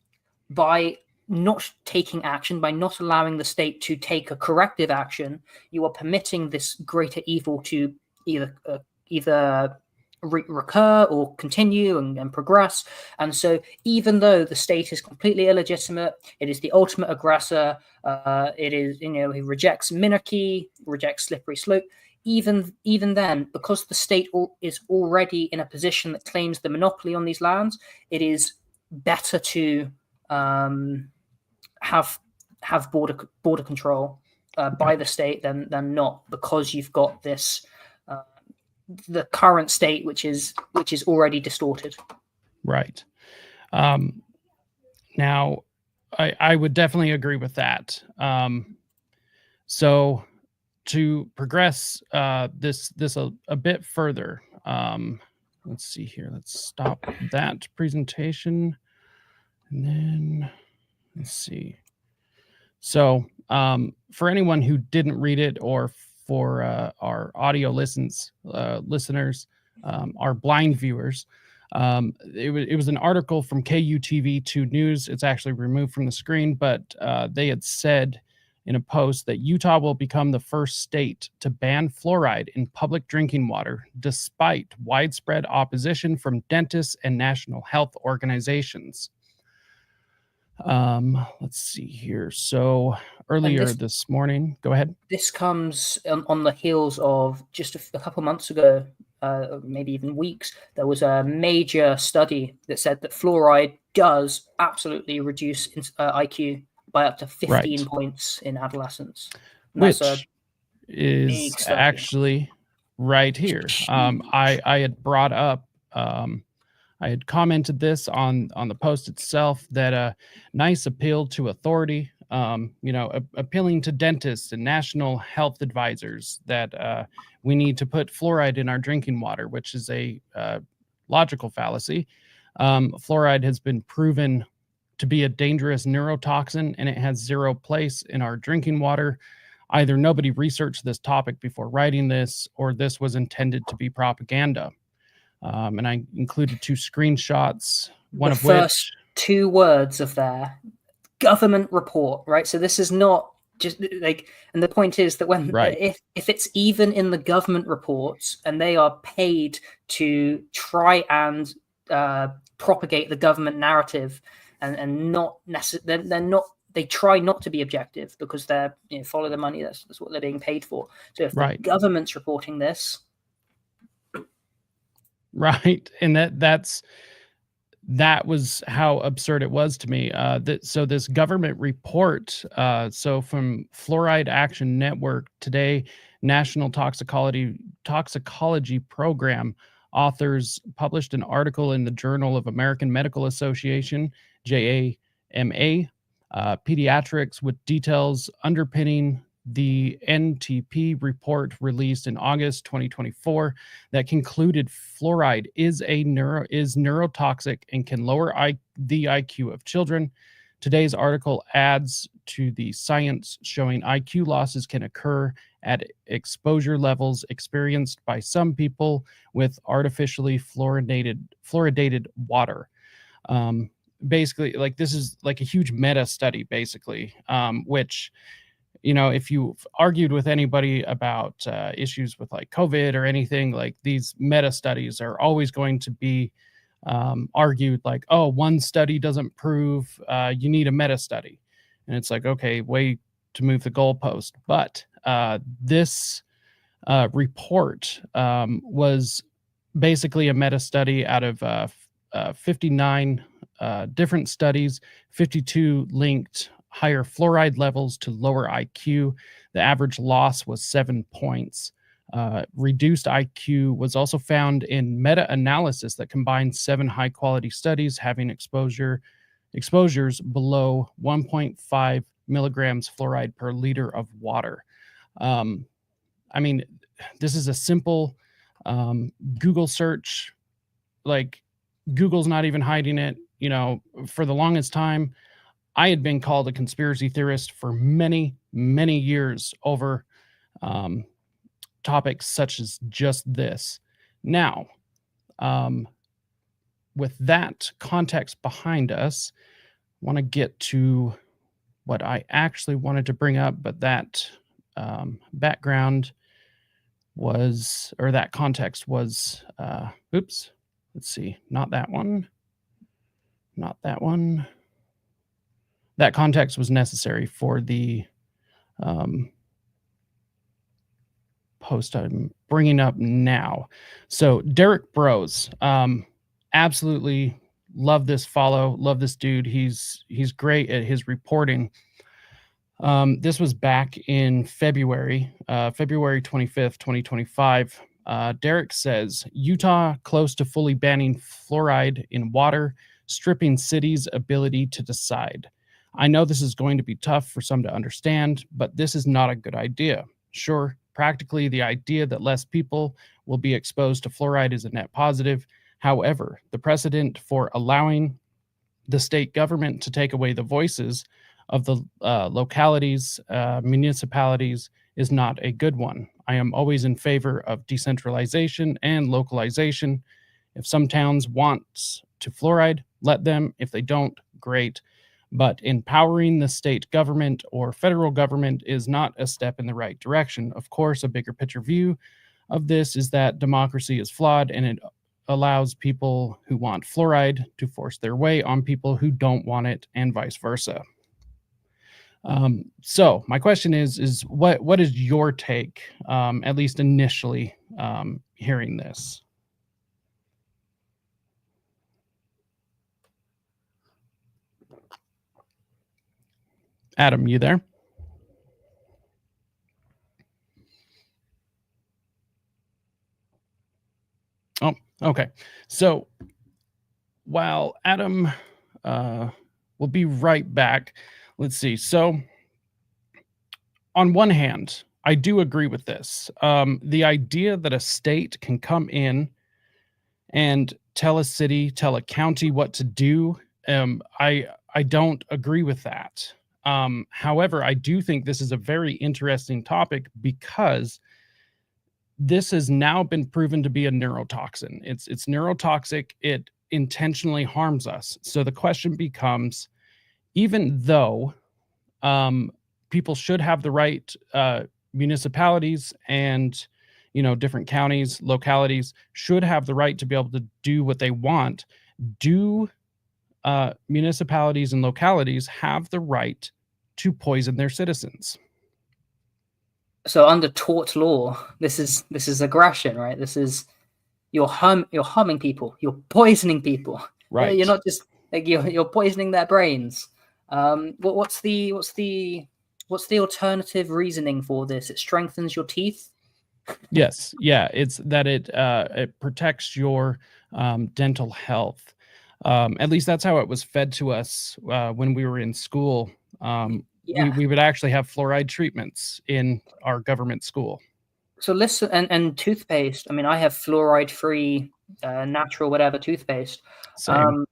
by not taking action, by not allowing the state to take a corrective action, you are permitting this greater evil to either recur or continue and progress. And so even though the state is completely illegitimate, it is the ultimate aggressor, it is, he rejects minarchy, rejects slippery slope, even then, because the state is already in a position that claims the monopoly on these lands, it is better to have border control by the state than not, because you've got this the current state which is already distorted. Right. Now, I would definitely agree with that. So to progress this a bit further, let's see here. Let's stop that presentation, and then let's see. So for anyone who didn't read it, or for our audio listeners, our blind viewers, it was an article from KUTV2 News. It's actually removed from the screen, but they had said in a post that Utah will become the first state to ban fluoride in public drinking water, despite widespread opposition from dentists and national health organizations. Let's see here. So earlier this morning, go ahead. This comes on the heels of just a couple months ago, maybe even weeks, there was a major study that said that fluoride does absolutely reduce IQ by up to 15 points in adolescence. Which is actually right here. I had brought up, I had commented this on the post itself, that a nice appeal to authority, appealing to dentists and national health advisors that we need to put fluoride in our drinking water, which is a logical fallacy. Fluoride has been proven to be a dangerous neurotoxin, and it has zero place in our drinking water. Either nobody researched this topic before writing this, or this was intended to be propaganda. And I included 2 screenshots, one of which... The first 2 words of their government report, right? So this is not just like, and the point is that when, if it's even in the government reports and they are paid to try and propagate the government narrative, and not necessarily, they're not, they try not to be objective because they're, follow the money. That's what they're being paid for. So if the government's reporting this, right, and that was how absurd it was to me. So this government report, so from Fluoride Action Network today, National Toxicology Program authors published an article in the Journal of American Medical Association, JAMA, Pediatrics, with details underpinning the NTP report released in August 2024 that concluded fluoride is neurotoxic and can lower the IQ of children. Today's article adds to the science showing IQ losses can occur at exposure levels experienced by some people with artificially fluoridated water. Basically, like, this is like a huge meta study, basically, which, if you've argued with anybody about issues with like COVID or anything, like, these meta studies are always going to be argued like, oh, one study doesn't prove, you need a meta study. And it's like, okay, way to move the goalpost. But this report was basically a meta study out of 59 different studies. 52 linked higher fluoride levels to lower IQ. The average loss was 7 points. Reduced IQ was also found in meta-analysis that combined 7 high-quality studies having exposures below 1.5 milligrams fluoride per liter of water. I mean, this is a simple Google search. Like, Google's not even hiding it. For the longest time, I had been called a conspiracy theorist for many, many years over topics such as just this. Now, with that context behind us, I want to get to what I actually wanted to bring up, but that background was, or that context was, oops, let's see, not that one. That context was necessary for the post I'm bringing up now. So Derek Bros, absolutely love this follow, love this dude. He's great at his reporting. This was back in February 25th, 2025. Derek says, Utah close to fully banning fluoride in water, stripping cities' ability to decide. I know this is going to be tough for some to understand, but this is not a good idea. Sure, practically the idea that less people will be exposed to fluoride is a net positive. However, the precedent for allowing the state government to take away the voices of the localities, municipalities, is not a good one. I am always in favor of decentralization and localization. If some towns want to fluoride, let them. If they don't, great. But empowering the state government or federal government is not a step in the right direction. Of course, a bigger picture view of this is that democracy is flawed and it allows people who want fluoride to force their way on people who don't want it, and vice versa. So my question is what is your take, at least initially, hearing this? Adam, you there? Oh, okay. So while Adam will be right back, let's see. So on one hand, I do agree with this. The idea that a state can come in and tell a city, tell a county what to do, I don't agree with that. However, I do think this is a very interesting topic because this has now been proven to be a neurotoxin. It's neurotoxic. It intentionally harms us. So the question becomes, even though people should have the right, municipalities and different counties, localities should have the right to be able to do what they want, do municipalities and localities have the right to poison their citizens? So under tort law, this is aggression, right? This is you're harming people, you're poisoning people. Right. You're not just like you're poisoning their brains. What's the alternative reasoning for this? It strengthens your teeth. Yes, yeah, it's that it protects your dental health. At least that's how it was fed to us when we were in school. We would actually have fluoride treatments in our government school. So listen, and toothpaste. I mean, I have fluoride-free, natural whatever toothpaste. Same.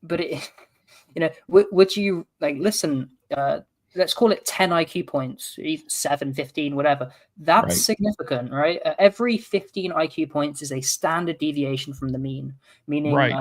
But it, would you like listen? Let's call it 10 IQ points, 7, 15, whatever. That's Right. significant, right? Every 15 IQ points is a standard deviation from the mean, meaning Right.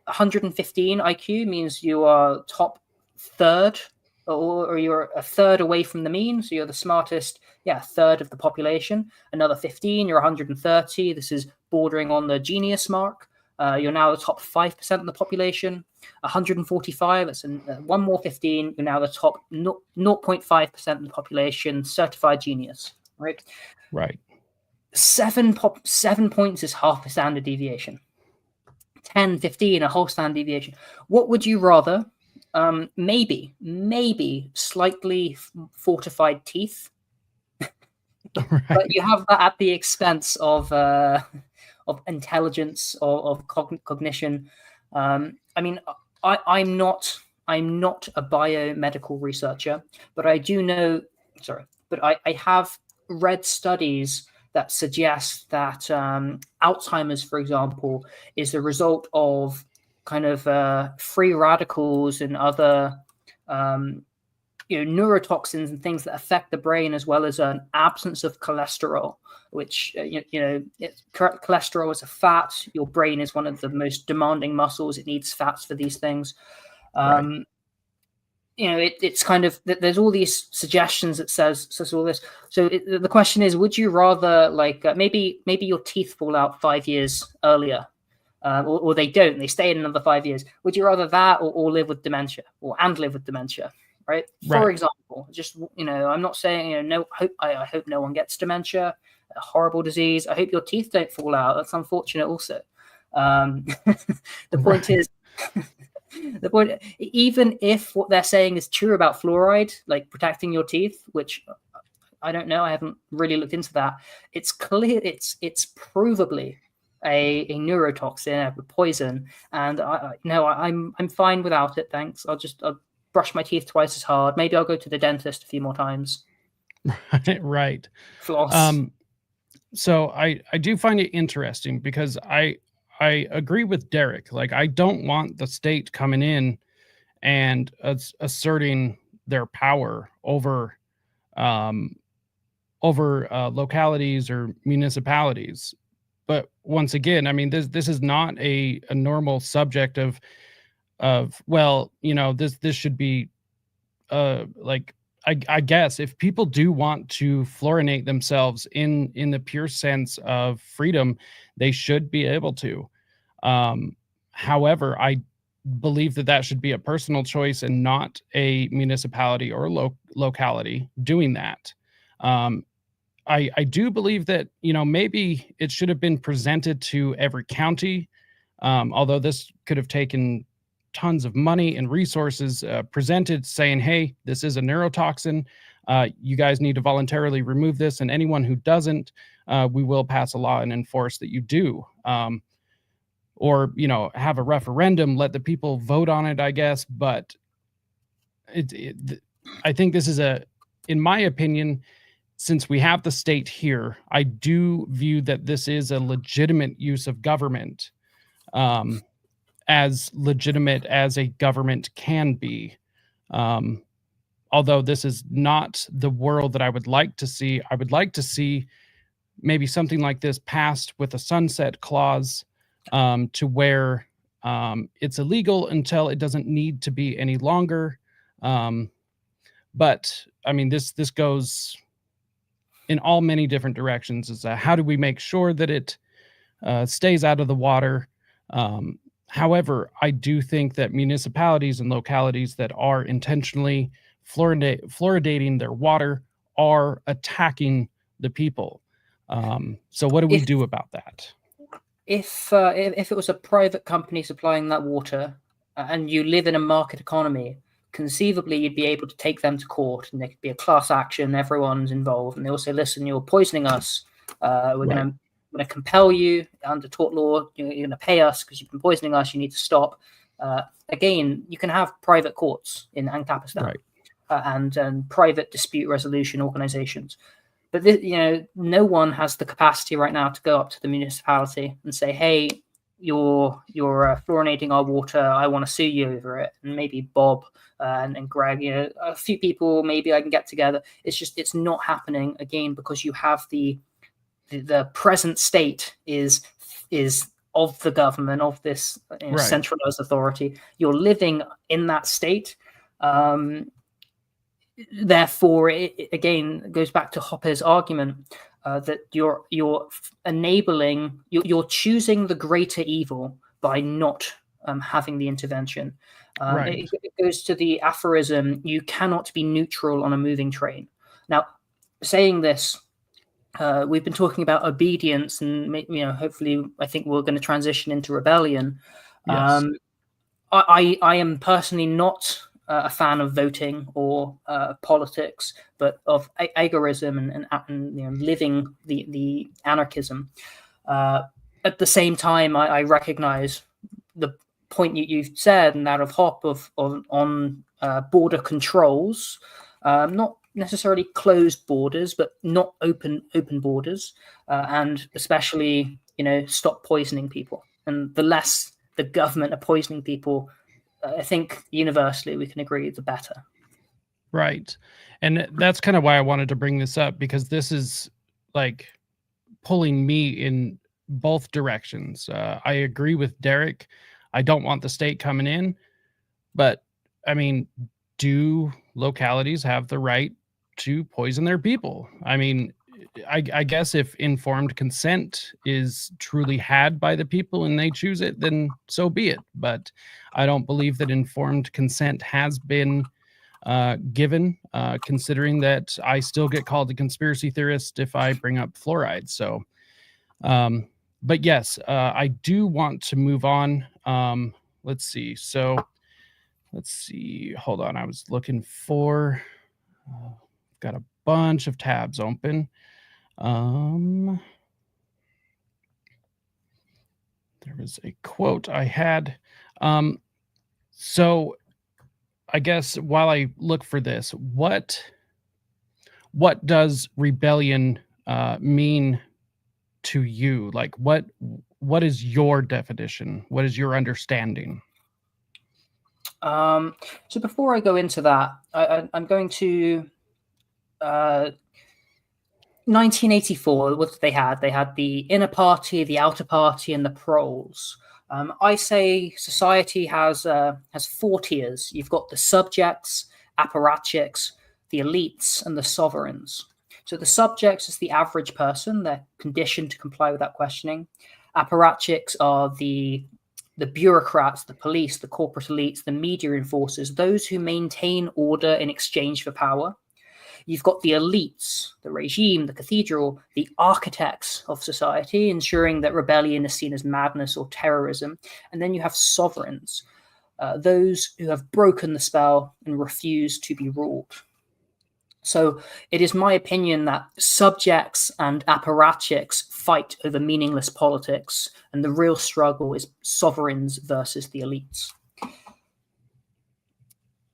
115 IQ means you are top third, or you're a third away from the mean. So you're the smartest, a third of the population. Another 15, you're 130. This is bordering on the genius mark. You're now the top 5% of the population. 145, that's one more 15. You're now the top 0.5% of the population, certified genius, right? Right. 7 points is half a standard deviation. 10, 15, a whole standard deviation. What would you rather? Maybe slightly fortified teeth, Right. but you have that at the expense of intelligence or of cognition. I mean, I'm not a biomedical researcher, but I do know. But I have read studies that suggest that Alzheimer's, for example, is the result of kind of free radicals and other neurotoxins and things that affect the brain, as well as an absence of cholesterol, which cholesterol is a fat. Your brain is one of the most demanding muscles. It needs fats for these things. Right. It's kind of, there's all these suggestions that says all this. So the question is, would you rather maybe your teeth fall out 5 years earlier, or they don't, they stay in another 5 years? Would you rather that or live with dementia, and live with dementia? right? For example, just, I'm not saying, I hope no one gets dementia, a horrible disease. I hope your teeth don't fall out. That's unfortunate also. The point is, even if what they're saying is true about fluoride, like protecting your teeth, which I don't know, I haven't really looked into that. It's clear, it's provably a neurotoxin, a poison, and I'm fine without it. Thanks. I'll brush my teeth twice as hard. Maybe I'll go to the dentist a few more times. Right. Floss. So I do find it interesting because I agree with Derek. Like, I don't want the state coming in and asserting their power over localities or municipalities. But once again, I mean, this is not a normal subject of well, this should be like, I guess if people do want to fluorinate themselves in the pure sense of freedom, they should be able to. However, I believe that should be a personal choice and not a municipality or locality doing that. I do believe that, maybe it should have been presented to every county, although this could have taken tons of money and resources, presented saying, hey, this is a neurotoxin. You guys need to voluntarily remove this. And anyone who doesn't, we will pass a law and enforce that you do. Or, have a referendum, let the people vote on it, I guess. But I think this is in my opinion, since we have the state here, I do view that this is a legitimate use of government, as legitimate as a government can be. Although this is not the world that I would like to see. I would like to see maybe something like this passed with a sunset clause, to where it's illegal until it doesn't need to be any longer. But I mean, this goes in all many different directions. Is how do we make sure that it stays out of the water? However, I do think that municipalities and localities that are intentionally fluoridating their water are attacking the people. So what do we do about that? If it was a private company supplying that water, and you live in a market economy, conceivably you'd be able to take them to court, and there could be a class action. Everyone's involved, and they'll say, "Listen, you're poisoning us. We're going to compel you under tort law. You're going to pay us because you've been poisoning us. You need to stop." Again, you can have private courts in Anarcho-capitalism, and private dispute resolution organizations. But no one has the capacity right now to go up to the municipality and say, "Hey, you're fluorinating our water. I want to sue you over it." And maybe Bob and Greg, a few people, maybe I can get together. It's not happening, again, because you have the present state is of the government, of this centralized authority. You're living in that state. Therefore, it again goes back to Hoppe's argument that you're enabling, you're choosing the greater evil by not having the intervention. It goes to the aphorism, "You cannot be neutral on a moving train." Now, saying this, we've been talking about obedience, and hopefully, I think we're going to transition into rebellion. Yes. I am personally not a fan of voting or politics, but of agorism and living the anarchism. At the same time, I recognize the point you've said, and that of Hoppe on border controls, not necessarily closed borders, but not open borders, and especially stop poisoning people. And the less the government are poisoning people, I think universally we can agree the better. Right. And that's kind of why I wanted to bring this up, because this is like pulling me in both directions. I agree with Derek. I don't want the state coming in, but I mean, do localities have the right to poison their people? I mean, I guess if informed consent is truly had by the people and they choose it, then so be it. But I don't believe that informed consent has been given, considering that I still get called a conspiracy theorist if I bring up fluoride. So, but yes, I do want to move on. Let's see. So let's see. Hold on. I was looking for, got a bunch of tabs open. There was a quote I had. So I guess while I look for this, what does rebellion mean to you? Like what is your definition? What is your understanding? So before I go into that, I'm going to 1984. What they had? They had the inner party, the outer party, and the proles. I say society has 4 tiers. You've got the subjects, apparatchiks, the elites, and the sovereigns. So the subjects is the average person. They're conditioned to comply without questioning. Apparatchiks are the bureaucrats, the police, the corporate elites, the media enforcers, those who maintain order in exchange for power. You've got the elites, the regime, the cathedral, the architects of society, ensuring that rebellion is seen as madness or terrorism. And then you have sovereigns, those who have broken the spell and refuse to be ruled. So it is my opinion that subjects and apparatchiks fight over meaningless politics, and the real struggle is sovereigns versus the elites.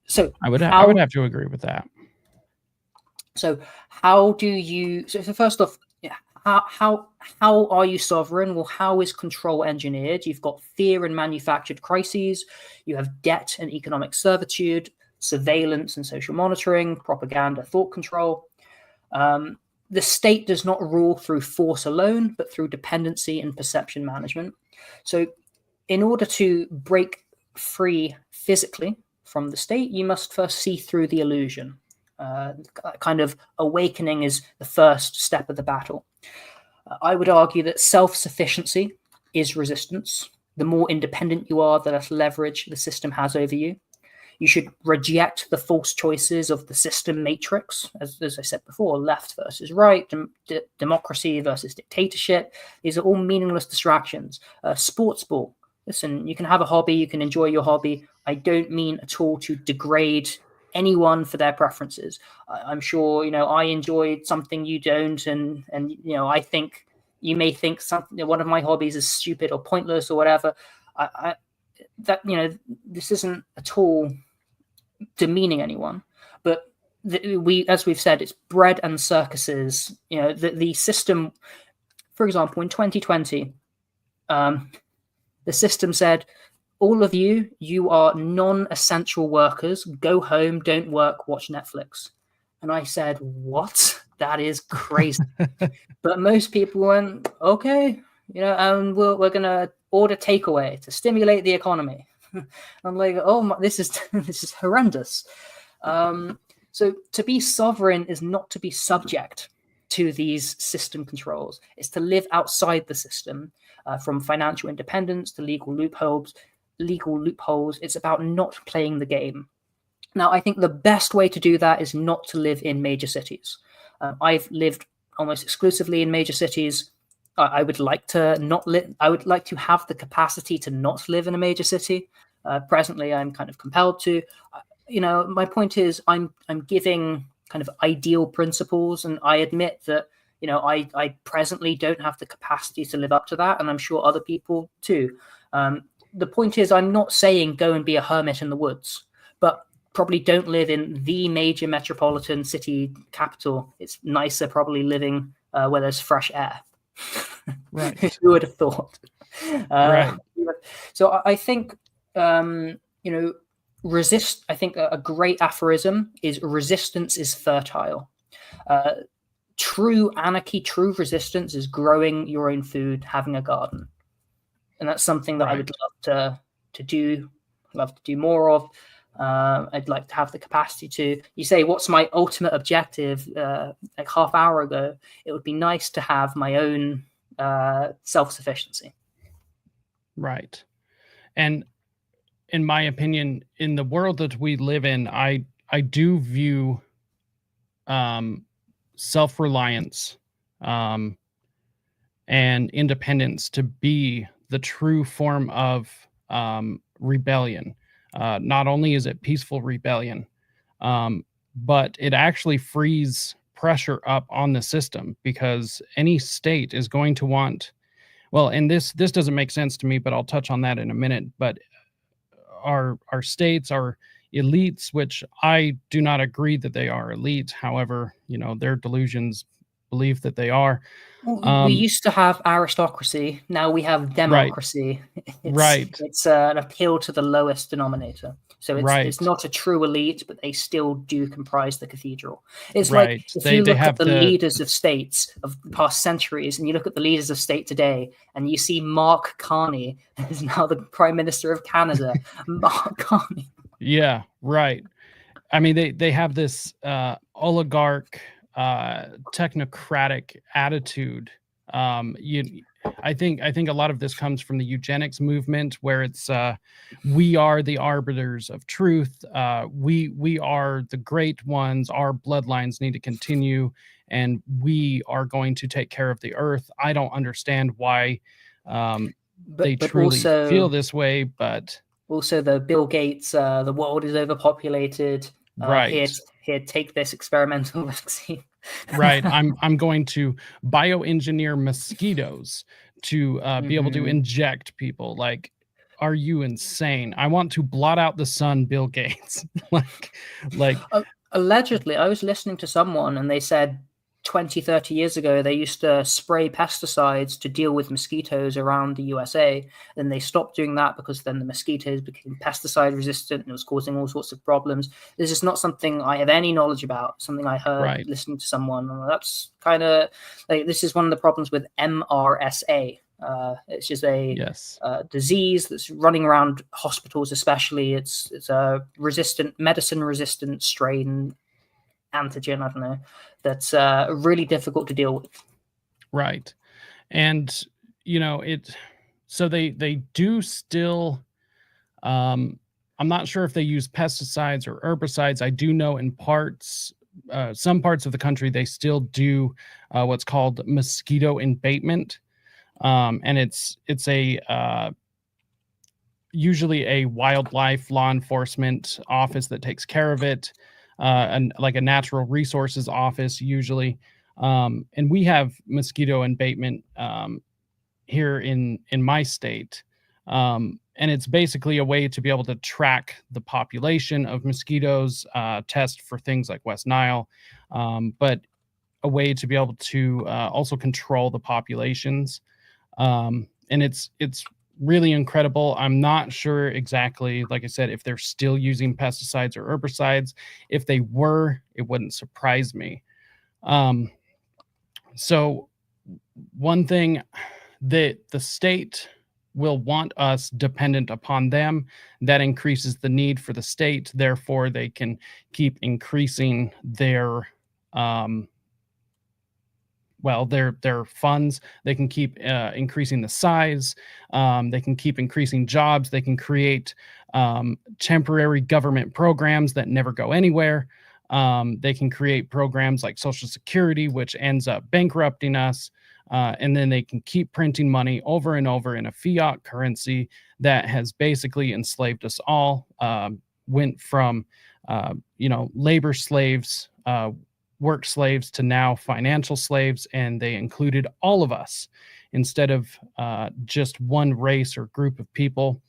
So I would have to agree with that. So how do you? So first off, how are you sovereign? Well, how is control engineered? You've got fear and manufactured crises. You have debt and economic servitude, surveillance and social monitoring, propaganda, thought control. The state does not rule through force alone, but through dependency and perception management. So in order to break free physically from the state, you must first see through the illusion. Kind of awakening is the first step of the battle. I would argue that self-sufficiency is resistance. The more independent you are, the less leverage the system has over you. You should reject the false choices of the system matrix, as I said before, left versus right, democracy versus dictatorship. These are all meaningless distractions. Sports ball. Listen, you can have a hobby, you can enjoy your hobby. I don't mean at all to degrade anyone for their preferences. I'm sure, I enjoyed something you don't, and I think you may think something, one of my hobbies is stupid or pointless or whatever. This isn't at all demeaning anyone, but as we've said, it's bread and circuses. The system, for example, in 2020, the system said, all of you are non-essential workers. Go home, don't work, watch Netflix. And I said, what? That is crazy. But most people went, okay, and we're going to order takeaway to stimulate the economy. I'm like, oh, this is horrendous. So to be sovereign is not to be subject to these system controls. It's to live outside the system, from financial independence to legal loopholes. It's about not playing the game. Now, I think the best way to do that is not to live in major cities. I've lived almost exclusively in major cities. I would like to not live. I would like to have the capacity to not live in a major city. Presently, I'm kind of compelled to. My point is, I'm giving kind of ideal principles, and I admit that I presently don't have the capacity to live up to that, and I'm sure other people too. The point is, I'm not saying go and be a hermit in the woods, but probably don't live in the major metropolitan city capital. It's nicer probably living where there's fresh air. Right. Who would have thought? Right. So I think, resist. I think a great aphorism is resistance is fertile. True anarchy, true resistance is growing your own food, having a garden. And that's something that right. I would love to do more of. I'd like to have the capacity to. You say, what's my ultimate objective? Like half hour ago, it would be nice to have my own self-sufficiency. Right. And in my opinion, in the world that we live in, I I do view self-reliance and independence to be the true form of rebellion. Not only is it peaceful rebellion, but it actually frees pressure up on the system, because any state is going to want, well, and this doesn't make sense to me, but I'll touch on that in a minute. But our states are elites, which I do not agree that they are elite. However, their delusions believe that they are. We used to have aristocracy. Now we have democracy. Right. It's an appeal to the lowest denominator. So it's not a true elite, but they still do comprise the cathedral. It's like if you look at the leaders of states of the past centuries, and you look at the leaders of state today, and you see Mark Carney, who's now the Prime Minister of Canada. Mark Carney. Yeah, right. I mean, they have this oligarch, technocratic attitude. I think a lot of this comes from the eugenics movement, where it's we are the arbiters of truth. We are the great ones. Our bloodlines need to continue, and we are going to take care of the earth. I don't understand why they truly feel this way, but also the Bill Gates, the world is overpopulated. Right. Here, take this experimental vaccine. Right. I'm going to bioengineer mosquitoes to be able to inject people. Like, are you insane? I want to blot out the sun, Bill Gates. like allegedly, I was listening to someone and they said 20, 30 years ago, they used to spray pesticides to deal with mosquitoes around the USA. Then they stopped doing that because then the mosquitoes became pesticide resistant and it was causing all sorts of problems. This is not something I have any knowledge about, something I heard listening to someone. And that's kind of like, this is one of the problems with MRSA. It's just a disease that's running around hospitals, especially. It's a medicine resistant strain antigen, I don't know, that's really difficult to deal with. Right. And so they do still, I'm not sure if they use pesticides or herbicides. I do know in some parts of the country, they still do what's called mosquito abatement. And it's usually a wildlife law enforcement office that takes care of it. And like a natural resources office usually. And we have mosquito abatement here in my state. And it's basically a way to be able to track the population of mosquitoes, test for things like West Nile, but a way to be able to also control the populations. And it's really incredible. I'm not sure exactly, like I said, if they're still using pesticides or herbicides. If they were, it wouldn't surprise me. So one thing that the state will want us dependent upon them, that increases the need for the state. Therefore, they can keep increasing their their funds. They can keep increasing the size. They can keep increasing jobs. They can create temporary government programs that never go anywhere. They can create programs like Social Security, which ends up bankrupting us. And then they can keep printing money over and over in a fiat currency that has basically enslaved us all. Went from, labor slaves, work slaves, to now financial slaves, and they included all of us instead of just one race or group of people.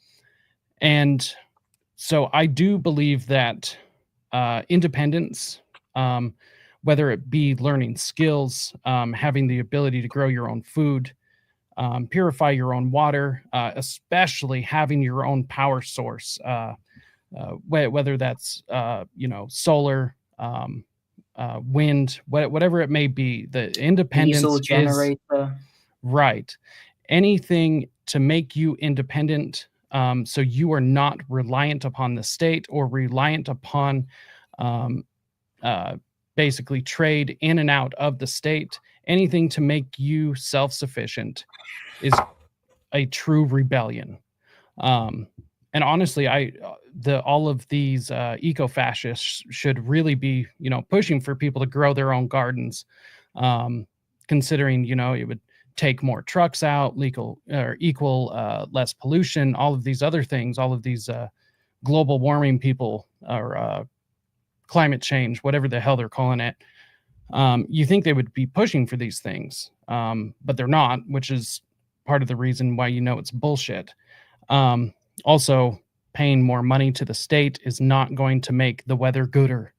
And so I do believe that independence, whether it be learning skills, having the ability to grow your own food, purify your own water, especially having your own power source, whether that's solar, wind, whatever it may be, the independence diesel generator. Right. Anything to make you independent, so you are not reliant upon the state or reliant upon basically trade in and out of the state. Anything to make you self-sufficient is a true rebellion. honestly, all of these eco-fascists should really be, pushing for people to grow their own gardens, considering, it would take more trucks out, equal less pollution, all of these other things, all of these global warming people, or climate change, whatever the hell they're calling it. You think they would be pushing for these things, but they're not, which is part of the reason why it's bullshit. Also, paying more money to the state is not going to make the weather gooder.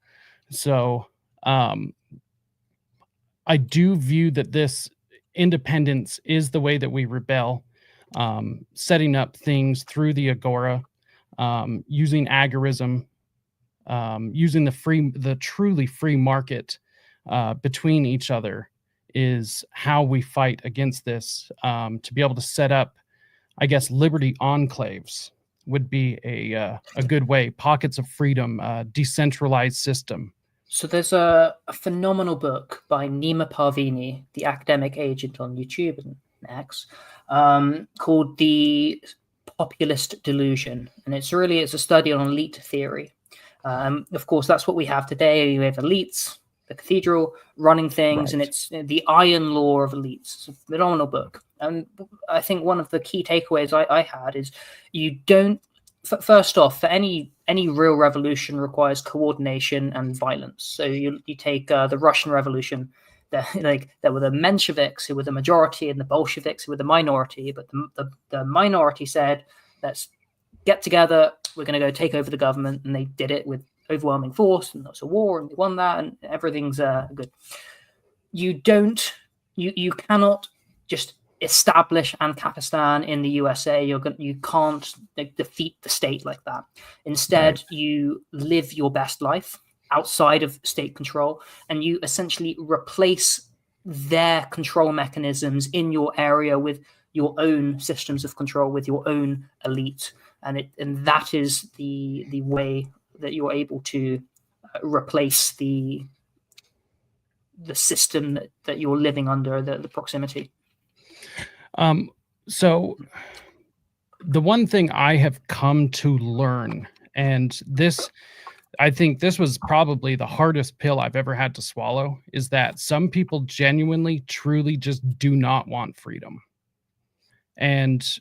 So I do view that this independence is the way that we rebel, setting up things through the agora, using agorism, using the truly free market between each other is how we fight against this. To be able to set up, I guess, liberty enclaves would be a good way. Pockets of freedom, decentralized system. So there's a phenomenal book by Nima Parvini, the academic agent on YouTube and X, called The Populist Delusion. And it's a study on elite theory. Of course, that's what we have today. We have elites, the cathedral, running things, right. And it's the iron law of elites. It's a phenomenal book. And I think one of the key takeaways I had is you don't, first off, for any real revolution requires coordination and violence. So you take the Russian Revolution, there were the Mensheviks who were the majority and the Bolsheviks who were the minority, but the minority said, let's get together, we're going to go take over the government, and they did it with overwhelming force, and there was a war, and they won that, and everything's good. You cannot just establish Anarcho-capitalism in the USA. You can't defeat the state like that. Instead, right. You live your best life outside of state control, and you essentially replace their control mechanisms in your area with your own systems of control, with your own elite, and that is the way that you're able to replace the system that you're living under, the proximity. So the one thing I have come to learn, and I think this was probably the hardest pill I've ever had to swallow, is that some people genuinely, truly just do not want freedom. And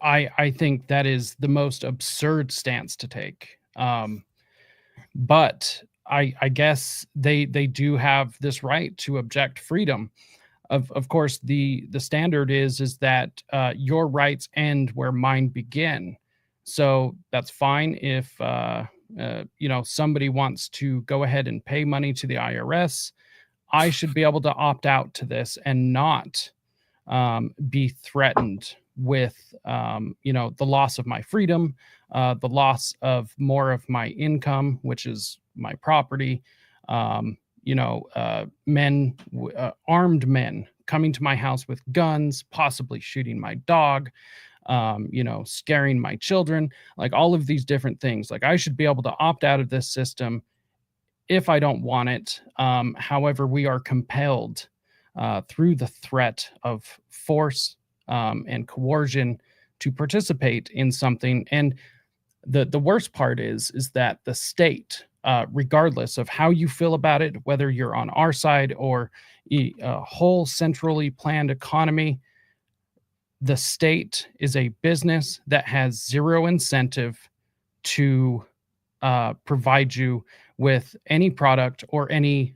I think that is the most absurd stance to take. But I guess they do have this right to object freedom. Of course, the standard is that your rights end where mine begin. So that's fine if somebody wants to go ahead and pay money to the IRS. I should be able to opt out to this and not be threatened with the loss of my freedom, the loss of more of my income, which is my property. Armed men coming to my house with guns, possibly shooting my dog, scaring my children, like all of these different things. Like, I should be able to opt out of this system if I don't want it. However, we are compelled through the threat of force and coercion to participate in something. And the worst part is that the state, regardless of how you feel about it, whether you're on our side or a whole centrally planned economy, the state is a business that has zero incentive to provide you with any product or any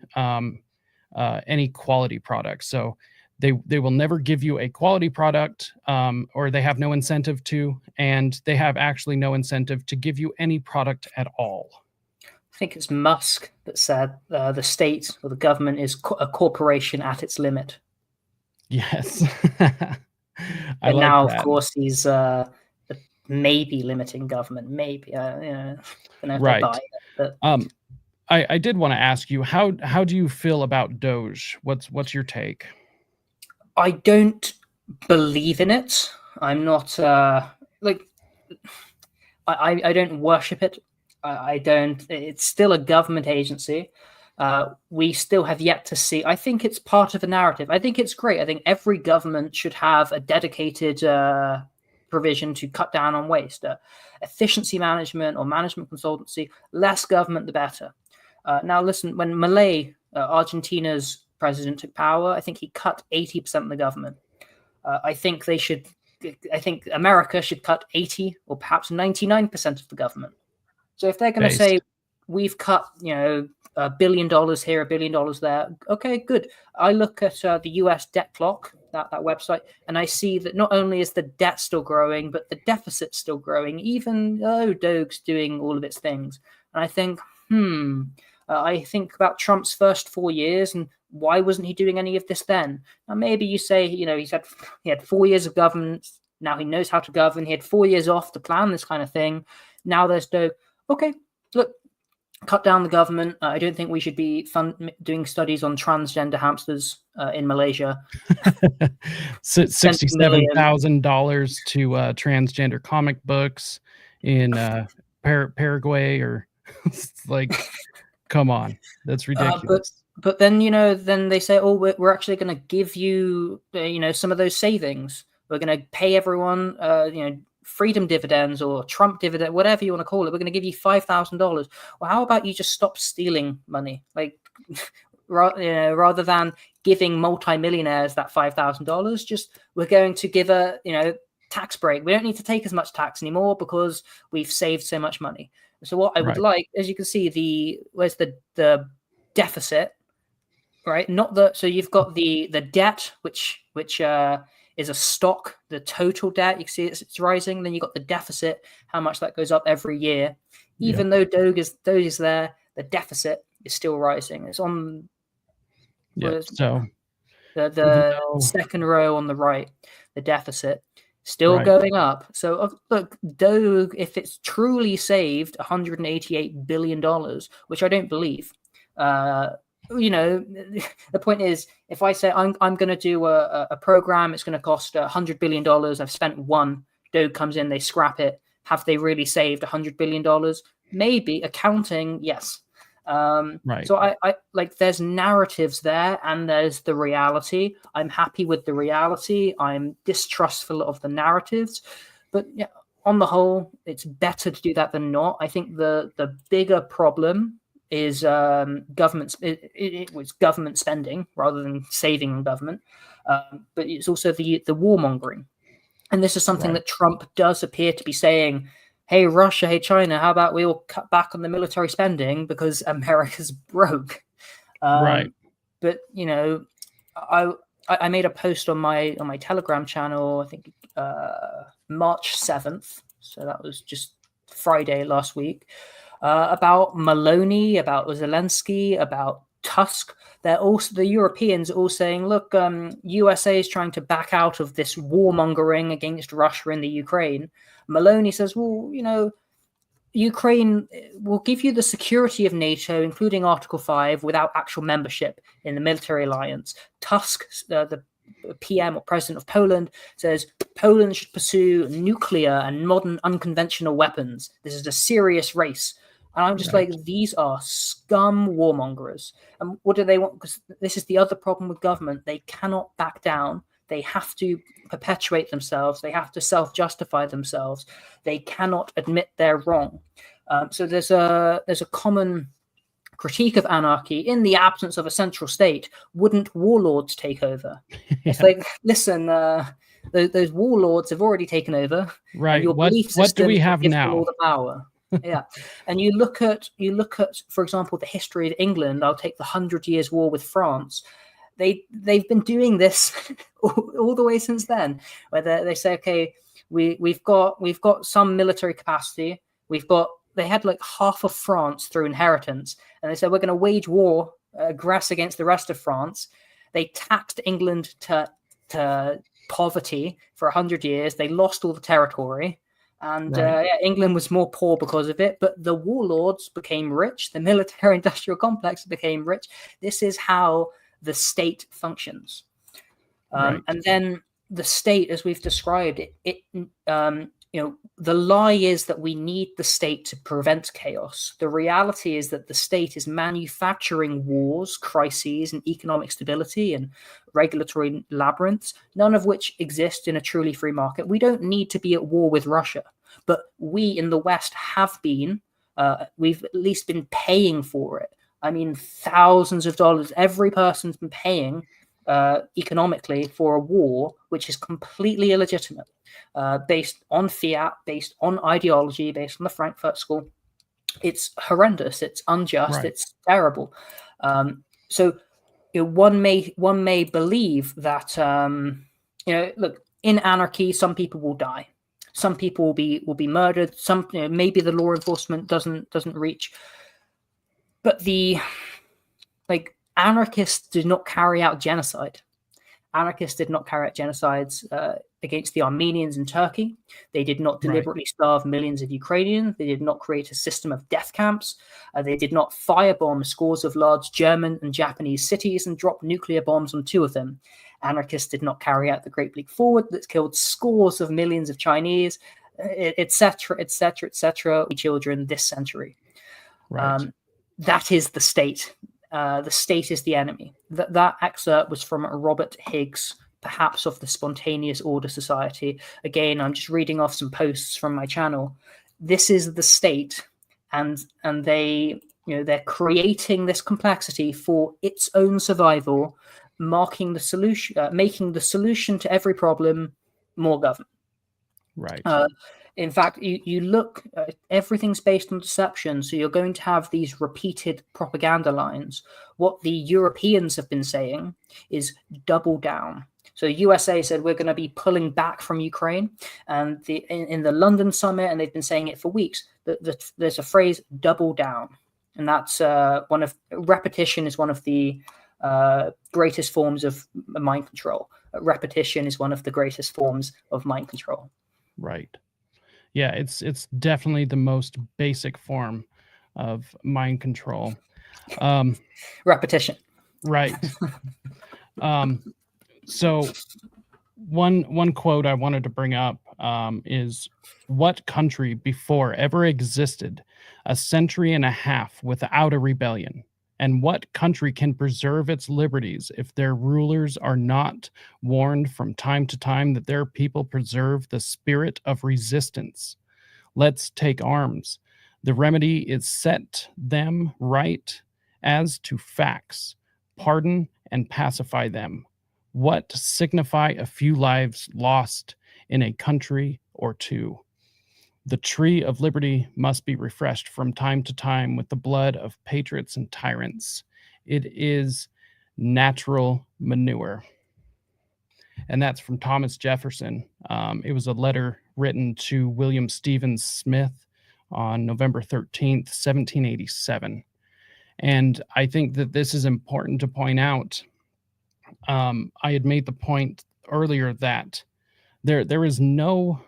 quality product. So they will never give you a quality product, or they have no incentive to, and they have actually no incentive to give you any product at all. I think it's Musk that said the state or the government is a corporation at its limit. Yes. And now, of course, he's maybe limiting government, maybe. Right. I did want to ask you, how do you feel about Doge? What's your take? I don't believe in it. I'm not I don't worship it. I don't. It's still a government agency. We still have yet to see. I think it's part of a narrative. I think it's great. I think every government should have a dedicated provision to cut down on waste, efficiency management or management consultancy, less government, the better. Now, listen, when Milei, Argentina's president, took power, I think he cut 80% of the government. I think America should cut 80 or perhaps 99% of the government. So if they're going to say, we've cut, $1 billion here, $1 billion there, okay, good. I look at the US debt clock, that website, and I see that not only is the debt still growing, but the deficit's still growing, even though Doge's doing all of its things. And I think, I think about Trump's first 4 years, and why wasn't he doing any of this then? Now, maybe you say, he had 4 years of government. Now he knows how to govern. He had 4 years off to plan this kind of thing. Now there's Doge. Okay, look, cut down the government. I don't think we should be doing studies on transgender hamsters in Malaysia. $67,000 to transgender comic books in Paraguay, or like, come on, that's ridiculous. But then, then they say, oh, we're actually going to give you, some of those savings. We're going to pay everyone, freedom dividends or Trump dividend, whatever you want to call it. We're going to give you $5,000. Well, how about you just stop stealing money? Like, rather than giving multimillionaires that $5,000, just we're going to give a, tax break. We don't need to take as much tax anymore because we've saved so much money. So what I would like, as you can see, where's the deficit, right? So you've got the debt, which is a stock, the total debt. You can see it's rising. Then you got the deficit, how much that goes up every year. Even though Doge is there, the deficit is still rising. It's on so the second row on the right, the deficit still going up. So look, Doge, if it's truly saved $188 billion, which I don't believe, the point is, if I say I'm going to do a program, it's going to cost $100 billion. I've spent one. Doge comes in, they scrap it. Have they really saved $100 billion? Maybe. Accounting, yes. So I like, there's narratives there, and there's the reality. I'm happy with the reality. I'm distrustful of the narratives, but yeah, on the whole, it's better to do that than not. I think the bigger problem is government. It was government spending rather than saving on government, but it's also the warmongering, and this is something that Trump does appear to be saying. Hey, Russia, hey, China, how about we all cut back on the military spending because America's broke? But, I made a post on my Telegram channel, I think March 7th. So that was just Friday last week, about Maloney, about Zelensky, about Tusk. They're also, the Europeans are all saying, look, USA is trying to back out of this warmongering against Russia in the Ukraine. Maloney says, well, Ukraine will give you the security of NATO, including Article 5, without actual membership in the military alliance. Tusk, the PM or president of Poland, says Poland should pursue nuclear and modern unconventional weapons. This is a serious race. And I'm just like, these are scum warmongers. And what do they want? Because this is the other problem with government. They cannot back down. They have to perpetuate themselves. They have to self-justify themselves. They cannot admit they're wrong. So there's a common critique of anarchy. In the absence of a central state, wouldn't warlords take over? It's like, listen, those warlords have already taken over. Right. What do we have now? All the power. Yeah. And you look at, for example, the history of England. I'll take the 100 Years' War with France. They've been doing this all the way since then, where they say, okay, we've got some military capacity. They had like half of France through inheritance, and they said, we're going to wage war, aggress against the rest of France. They taxed England to poverty for 100 years. They lost all the territory, and England was more poor because of it. But the warlords became rich. The military-industrial complex became rich. This is how the state functions. And then the state, as we've described it, the lie is that we need the state to prevent chaos. The reality is that the state is manufacturing wars, crises, and economic stability and regulatory labyrinths, none of which exist in a truly free market. We don't need to be at war with Russia, but we in the West have been. We've at least been paying for it. I mean, thousands of dollars. Every person's been paying economically for a war which is completely illegitimate, based on fiat, based on ideology, based on the Frankfurt School. It's horrendous. It's unjust. Right. It's terrible. So one may believe that look, in anarchy, some people will die. Some people will be murdered. Some maybe the law enforcement doesn't reach. But anarchists did not carry out genocide. Anarchists did not carry out genocides against the Armenians in Turkey. They did not deliberately starve millions of Ukrainians. They did not create a system of death camps. They did not firebomb scores of large German and Japanese cities and drop nuclear bombs on 2 of them. Anarchists did not carry out the Great Leap Forward that killed scores of millions of Chinese, etc., etc., etc., children this century. Right. That is the state. The state is the enemy. That excerpt was from Robert Higgs, perhaps of the Spontaneous Order Society. Again, I'm just reading off some posts from my channel. This is the state, and they're creating this complexity for its own survival, making the solution to every problem more government. Right. In fact, you look, everything's based on deception. So you're going to have these repeated propaganda lines. What the Europeans have been saying is double down. So USA said we're going to be pulling back from Ukraine, and in the London summit, and they've been saying it for weeks. There's a phrase double down, and that's repetition is one of the greatest forms of mind control. Repetition is one of the greatest forms of mind control. Right. Yeah, it's definitely the most basic form of mind control. Repetition. Right. So one quote I wanted to bring up is, what country before ever existed a century and a half without a rebellion? And what country can preserve its liberties if their rulers are not warned from time to time that their people preserve the spirit of resistance? Let's take arms. The remedy is set them right as to facts, pardon and pacify them. What signify a few lives lost in a country or two? The tree of liberty must be refreshed from time to time with the blood of patriots and tyrants. It is natural manure. And that's from Thomas Jefferson. It was a letter written to William Stevens Smith on November 13th, 1787. And I think that this is important to point out. I had made the point earlier that there is no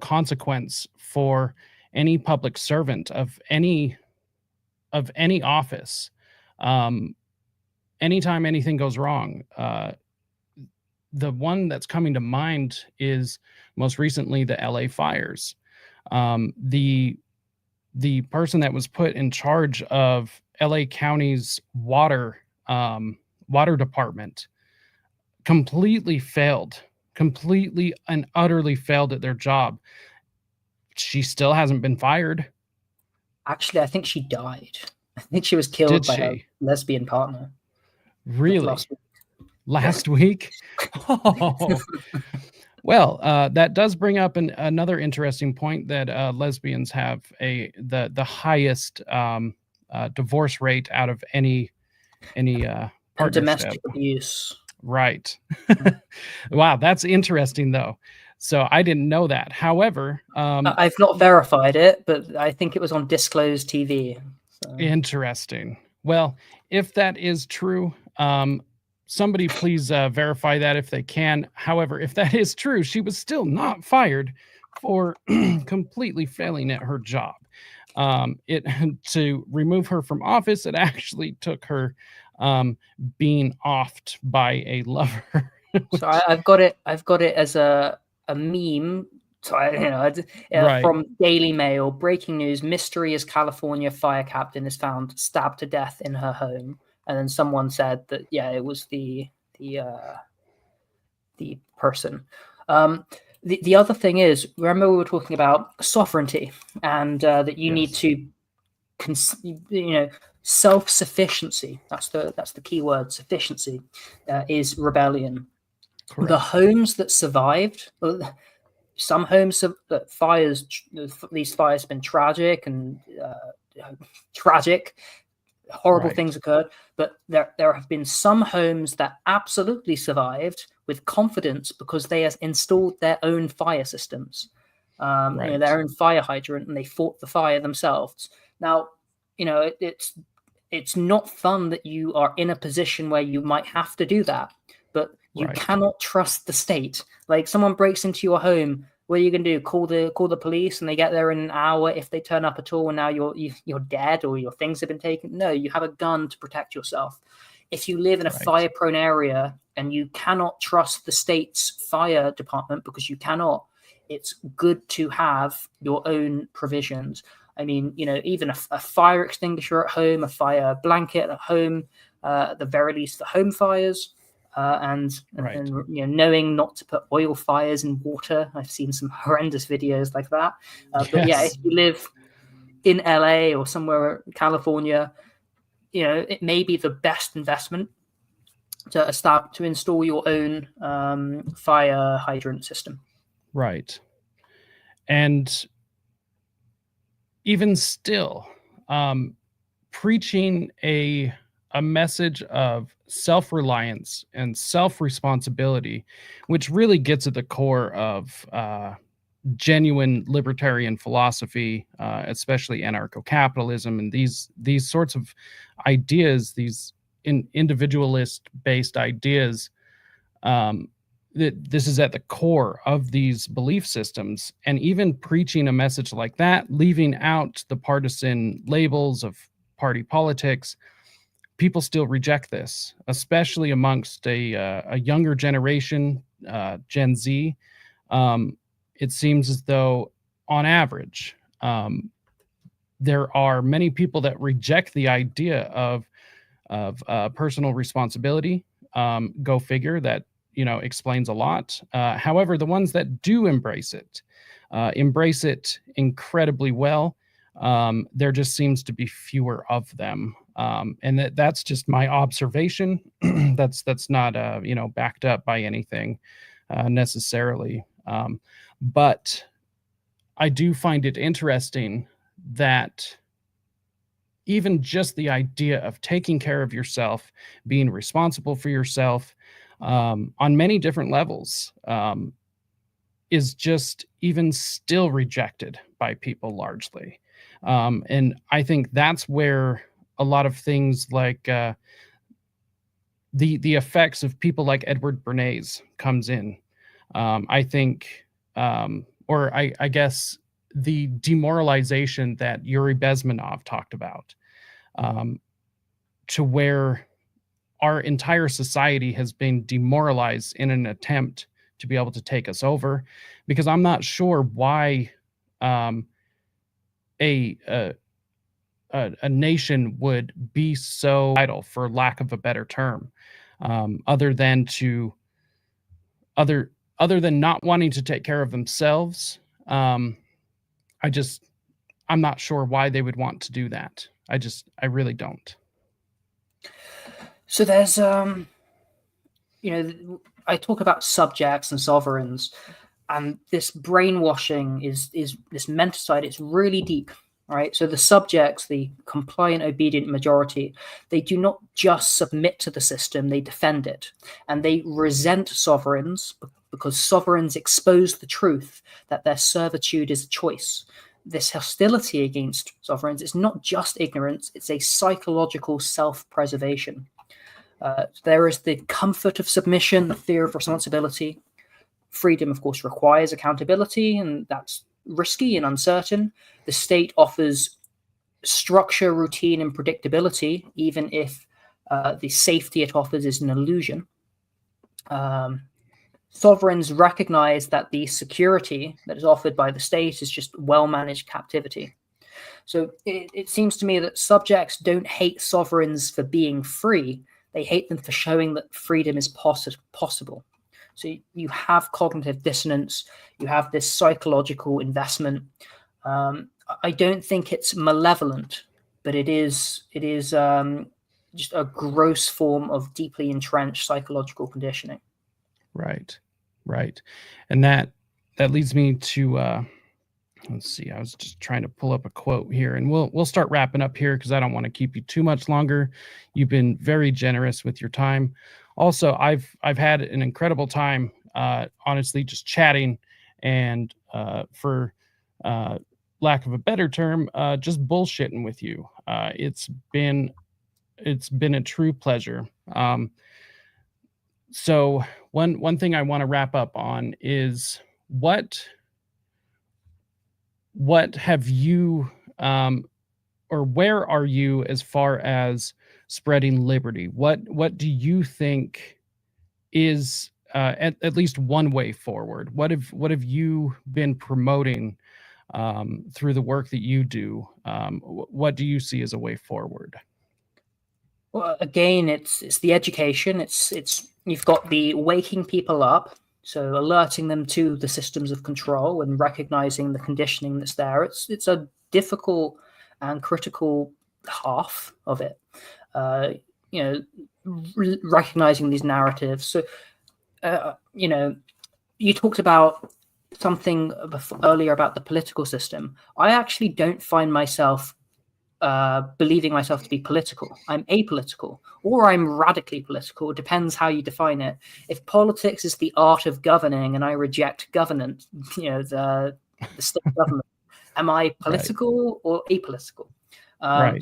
consequence for any public servant of any office. Anytime anything goes wrong, the one that's coming to mind is most recently the LA fires. The person that was put in charge of LA County's water department completely and utterly failed at their job. She still hasn't been fired. Actually, I think she died. I think she was killed by her lesbian partner. Really? Last week? Oh. Well, that does bring up another interesting point, that lesbians have the highest divorce rate out of any domestic abuse. Right. Wow, that's interesting though. So I didn't know that. However, I've not verified it, but I think it was on Disclosed TV. So. Interesting. Well, if that is true, somebody please verify that if they can. However, if that is true, she was still not fired for completely failing at her job. To remove her from office, it actually took her being offed by a lover. So I've got it as a meme So Right. from Daily Mail, breaking news: mystery as California fire captain is found stabbed to death in her home. And then someone said that it was the person. The other thing is, remember we were talking about sovereignty and that you need to self-sufficiency. That's the key word. Sufficiency is rebellion. Correct. The homes that survived, some homes that these fires have been tragic and horrible things occurred, but there have been some homes that absolutely survived with confidence because they have installed their own fire systems, their own fire hydrant, and they fought the fire themselves. Now, it's not fun that you are in a position where you might have to do that, but you cannot trust the state. Like, someone breaks into your home, what are you going to do? Call the police, and they get there in an hour if they turn up at all, and now you're dead or your things have been taken? No, you have a gun to protect yourself. If you live in a fire-prone area and you cannot trust the state's fire department, because you cannot, it's good to have your own provisions. I mean, even a fire extinguisher at home, a fire blanket at home, at the very least for home fires. And knowing not to put oil fires in water. I've seen some horrendous videos like that. But if you live in LA or somewhere in California, it may be the best investment to install your own fire hydrant system. Right. And even still, preaching a message of self-reliance and self-responsibility, which really gets at the core of genuine libertarian philosophy, especially anarcho-capitalism and these sorts of ideas, these individualist-based ideas. That this is at the core of these belief systems, and even preaching a message like that, leaving out the partisan labels of party politics, people still reject this, especially amongst a younger generation, Gen Z. It seems as though, on average, there are many people that reject the idea of personal responsibility. Go figure, that explains a lot. However, the ones that do embrace it incredibly well. There just seems to be fewer of them. And that's just my observation. that's not backed up by anything necessarily. But I do find it interesting that even just the idea of taking care of yourself, being responsible for yourself, on many different levels, is just even still rejected by people largely. And I think that's where a lot of things like the effects of people like Edward Bernays comes in. I think, or I guess the demoralization that Yuri Bezmenov talked about, to where our entire society has been demoralized in an attempt to be able to take us over, because I'm not sure why a nation would be so idle, for lack of a better term, other than not wanting to take care of themselves. I'm not sure why they would want to do that. I really don't. So there's, I talk about subjects and sovereigns, and this brainwashing is this menticide. It's really deep, right? So the subjects, the compliant, obedient majority, they do not just submit to the system, they defend it. And they resent sovereigns because sovereigns expose the truth that their servitude is a choice. This hostility against sovereigns is not just ignorance, it's a psychological self-preservation. There is the comfort of submission, the fear of responsibility. Freedom, of course, requires accountability, and that's risky and uncertain. The state offers structure, routine, and predictability, even if the safety it offers is an illusion. sovereigns recognize that the security that is offered by the state is just well-managed captivity. So it seems to me that subjects don't hate sovereigns for being free. They hate them for showing that freedom is possible. So you have cognitive dissonance. You have this psychological investment. I don't think it's malevolent, but it is just a gross form of deeply entrenched psychological conditioning. Right. And that leads me to let's see, I was just trying to pull up a quote here, and we'll start wrapping up here because I don't want to keep you too much longer. You've been very generous with your time. Also, I've had an incredible time, honestly, just chatting and for lack of a better term, just bullshitting with you. It's been a true pleasure. So one thing I want to wrap up on is what have you or where are you as far as spreading liberty? What do you think is at least one way forward? What have you been promoting through the work that you do? What do you see as a way forward? Well, again, it's the education. It's you've got the waking people up, so alerting them to the systems of control and recognizing the conditioning that's there. It's a difficult and critical half of it. Recognizing these narratives. So, you talked about something earlier about the political system. I actually don't find myself believing myself to be political. I'm apolitical, or I'm radically political. It depends how you define it. If politics is the art of governing, and I reject governance, the state government, am I political or apolitical?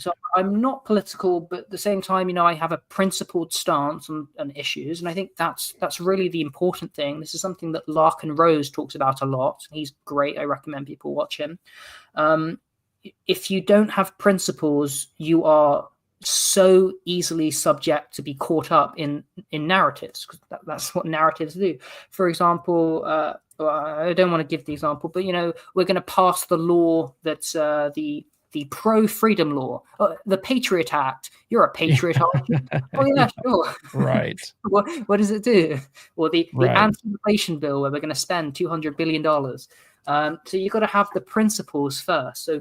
So I'm not political, but at the same time, I have a principled stance on issues, and I think that's really the important thing. This is something that Larkin Rose talks about a lot. He's great. I recommend people watch him. If you don't have principles, you are so easily subject to be caught up in narratives, because that's what narratives do. For example, I don't want to give the example, but we're going to pass the law that's the pro-freedom law, the Patriot Act. You're a patriot, aren't you? Oh yeah, sure. Right. What does it do? Or the anti-inflation bill, where we're going to spend $200 billion. So you've got to have the principles first. So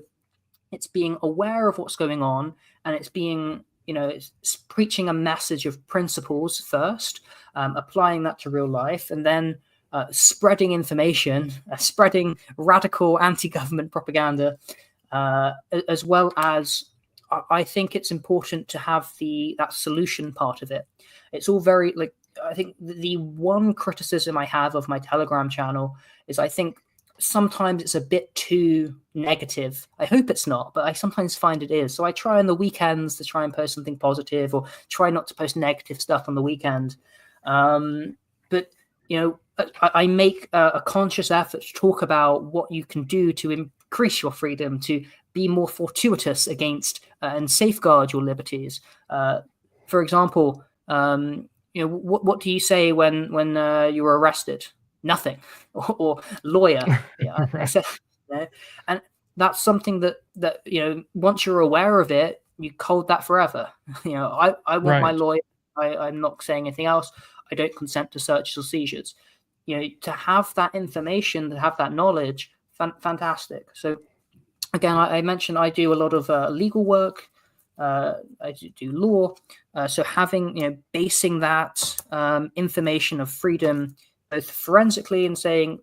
it's being aware of what's going on, and it's being, it's preaching a message of principles first, applying that to real life, and then spreading information, spreading radical anti-government propaganda, as well as I think it's important to have that solution part of it. It's all very, I think the one criticism I have of my Telegram channel is I think sometimes it's a bit too negative. I hope it's not, but I sometimes find it is. So I try on the weekends to try and post something positive, or try not to post negative stuff on the weekend. But I make a conscious effort to talk about what you can do to increase your freedom, to be more fortuitous against and safeguard your liberties. For example, what do you say when you were arrested? Nothing. Or lawyer. I said, and that's something that once you're aware of it, you hold that forever. I want my lawyer. I'm not saying anything else. I don't consent to searches or seizures. To have that information, to have that knowledge, fantastic. So again, I mentioned I do a lot of legal work. I do law. So having, basing that information of freedom, both forensically and saying,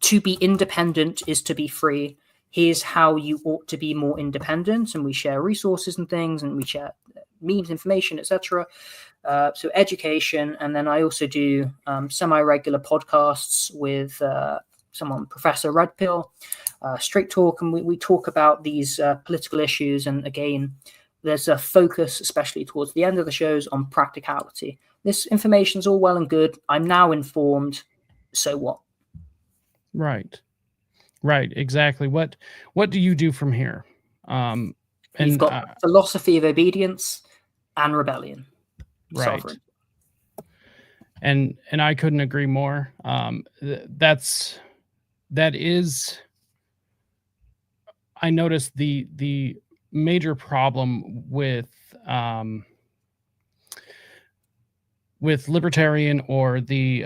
to be independent is to be free. Here's how you ought to be more independent. And we share resources and things, and we share means, information, etc. So education. And then I also do semi-regular podcasts with someone, Professor Red Pill, Straight Talk, and we talk about these political issues. And again, there's a focus, especially towards the end of the shows, on practicality. This information is all well and good. I'm now informed. So what? Right. Exactly. What do you do from here? And you've got philosophy of obedience and rebellion. Right. Sovereign. And I couldn't agree more. That is, I noticed the major problem with libertarian, or the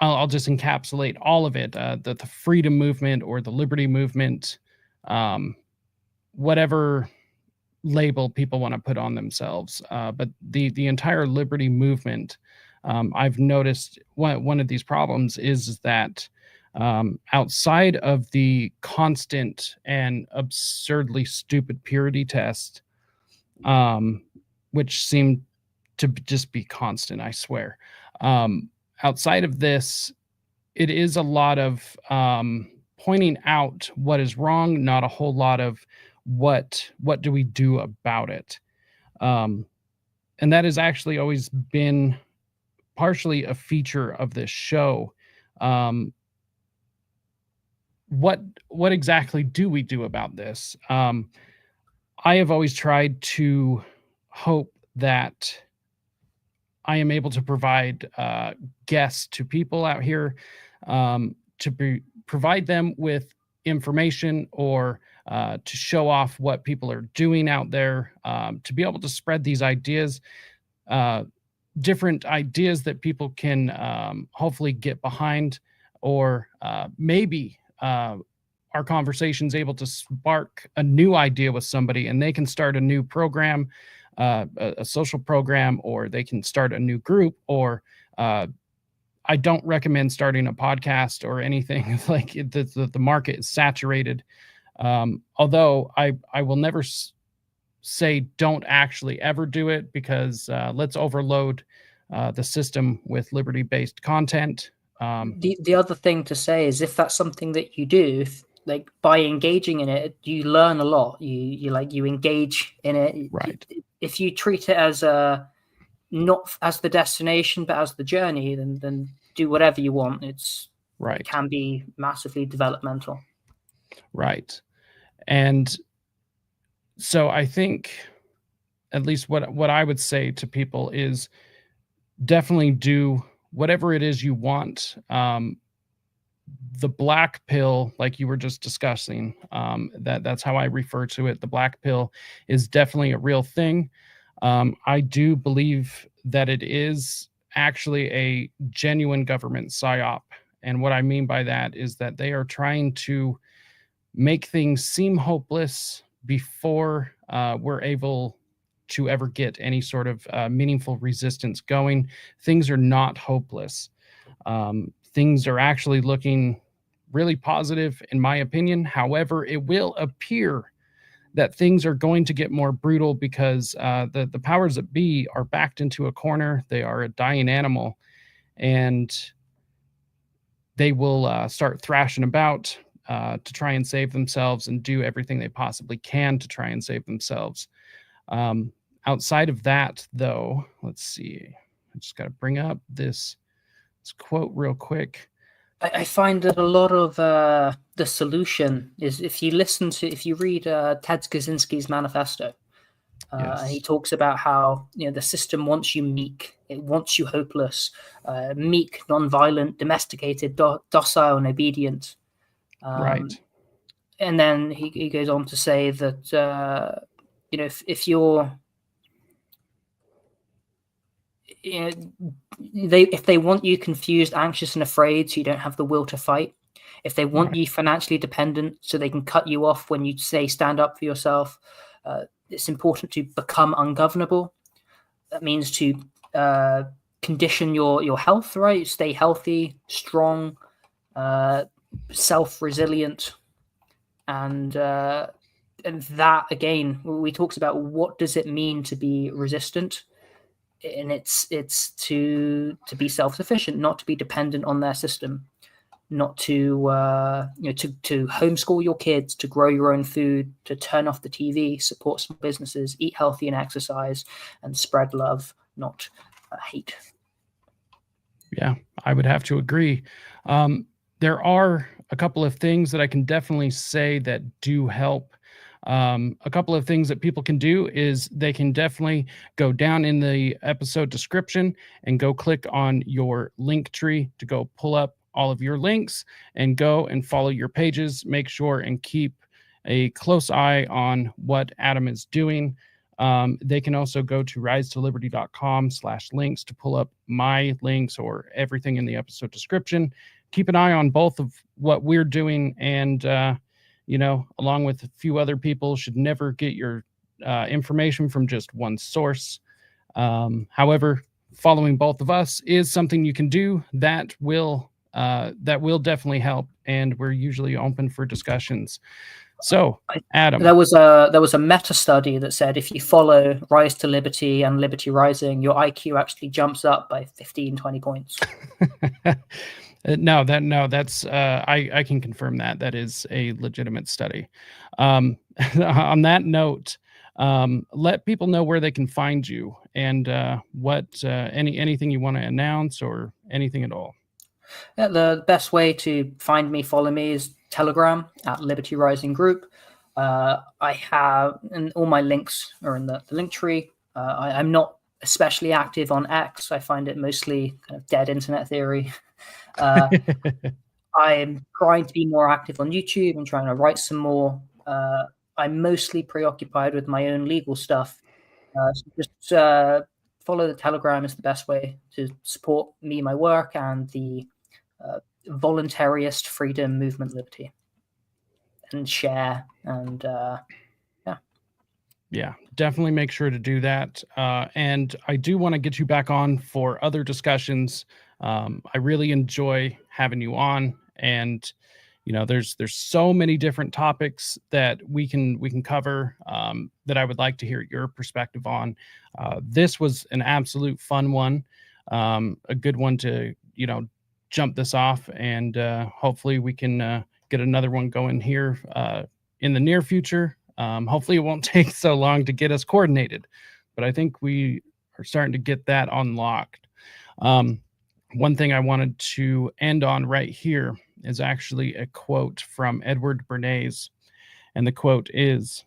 I'll just encapsulate all of it, the freedom movement or the liberty movement, um, whatever label people want to put on themselves. But the entire liberty movement, I've noticed one of these problems is that, outside of the constant and absurdly stupid purity test, which seem to just be constant, I swear. Outside of this, it is a lot of pointing out what is wrong, not a whole lot of what do we do about it. Um, and that has actually always been partially a feature of this show. Um, what exactly do we do about this? I have always tried to hope that I am able to provide guests to people out here, provide them with information, or to show off what people are doing out there, to be able to spread these ideas, different ideas that people can hopefully get behind, or maybe our conversation's able to spark a new idea with somebody and they can start a new program, a social program, or they can start a new group, or I don't recommend starting a podcast or anything. Like the market is saturated. Although I will never say don't actually ever do it, because let's overload the system with liberty-based content. The other thing to say is, if that's something that you do, like by engaging in it, you learn a lot. You engage in it. Right. If you treat it as not as the destination but as the journey, then do whatever you want. It can be massively developmental. Right. And so I think, at least what I would say to people is, definitely do whatever it is you want. The black pill, like you were just discussing, that's how I refer to it. The black pill is definitely a real thing. I do believe that it is actually a genuine government psyop. And what I mean by that is that they are trying to make things seem hopeless before we're able to ever get any sort of meaningful resistance going. Things are not hopeless. Things are actually looking really positive, in my opinion. However, it will appear that things are going to get more brutal, because the powers that be are backed into a corner. They are a dying animal, and they will start thrashing about to try and save themselves, and do everything they possibly can to try and save themselves. Outside of that, though, let's see. I just got to bring up this quote real quick. I find that a lot of the solution is, if you read Ted Kaczynski's manifesto, Yes. he talks about how the system wants you meek, it wants you hopeless, meek, non-violent, domesticated, docile, and obedient. Right. And then he goes on to say that if you're if they want you confused, anxious, and afraid, so you don't have the will to fight. If they want you financially dependent, so they can cut you off when you say stand up for yourself. It's important to become ungovernable. That means to condition your health, right? Stay healthy, strong, self-resilient, and that, again, we talked about what does it mean to be resistant. And it's to be self-sufficient, not to be dependent on their system, not to to homeschool your kids, to grow your own food, to turn off the TV, support small businesses, eat healthy and exercise, and spread love, not hate. Yeah, I would have to agree. There are a couple of things that I can definitely say that do help. A couple of things that people can do is they can definitely go down in the episode description and go click on your link tree to go pull up all of your links and go and follow your pages. Make sure and keep a close eye on what Adam is doing. They can also go to risetoliberty.com/links to pull up my links or everything in the episode description. Keep an eye on both of what we're doing, and along with a few other people, should never get your information from just one source. However, following both of us is something you can do that will definitely help, and we're usually open for discussions. So, Adam, there was a meta study that said if you follow Rise to Liberty and Liberty Rising, your IQ actually jumps up by 15-20 points. No, that's I can confirm that. That is a legitimate study. On that note, let people know where they can find you and what anything you want to announce or anything at all. Yeah, the best way to find me, follow me, is Telegram at Liberty Rising Group. I have, and all my links are in the link tree. I'm not especially active on X. I find it mostly kind of dead internet theory. I'm trying to be more active on YouTube. I'm trying to write some more. I'm mostly preoccupied with my own legal stuff. So just follow the Telegram is the best way to support me, my work, and the voluntarist freedom movement liberty, and share. And yeah, definitely make sure to do that. And I do want to get you back on for other discussions. I really enjoy having you on, and there's so many different topics that we can cover that I would like to hear your perspective on. This was an absolute fun one, a good one to jump this off, and hopefully we can get another one going here in the near future. Hopefully it won't take so long to get us coordinated, but I think we are starting to get that unlocked. One thing I wanted to end on right here is actually a quote from Edward Bernays. And the quote is,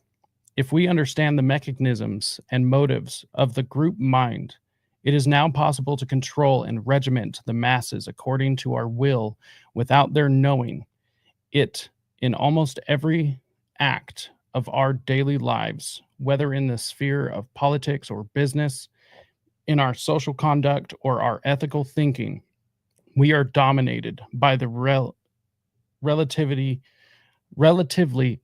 "If we understand the mechanisms and motives of the group mind, it is now possible to control and regiment the masses according to our will without their knowing it in almost every act of our daily lives, whether in the sphere of politics or business, in our social conduct or our ethical thinking. We are dominated by the relatively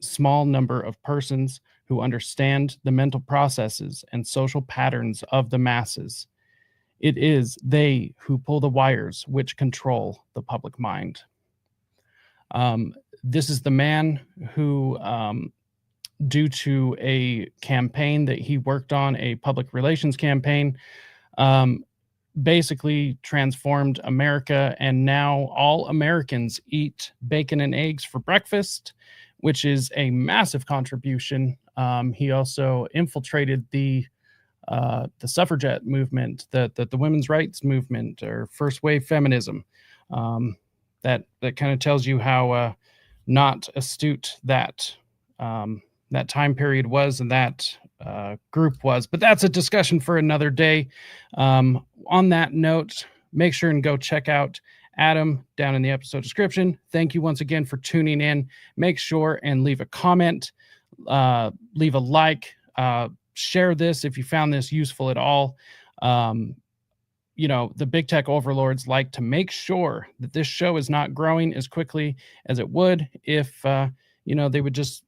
small number of persons who understand the mental processes and social patterns of the masses. It is they who pull the wires which control the public mind." This is the man who, due to a campaign that he worked on, a public relations campaign, basically transformed America, and now all Americans eat bacon and eggs for breakfast, which is a massive contribution. He also infiltrated the suffragette movement, the women's rights movement, or first wave feminism. That kind of tells you how not astute that time period was, and that group was. But that's a discussion for another day. On that note, make sure and go check out Adam down in the episode description. Thank you once again for tuning in. Make sure and leave a comment, leave a like, share this if you found this useful at all. The big tech overlords like to make sure that this show is not growing as quickly as it would if they would just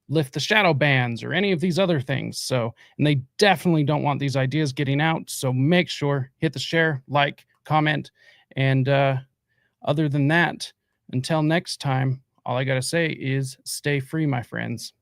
lift the shadow bans or any of these other things. So, and they definitely don't want these ideas getting out. So make sure, hit the share, like, comment. And other than that, until next time, all I got to say is stay free, my friends.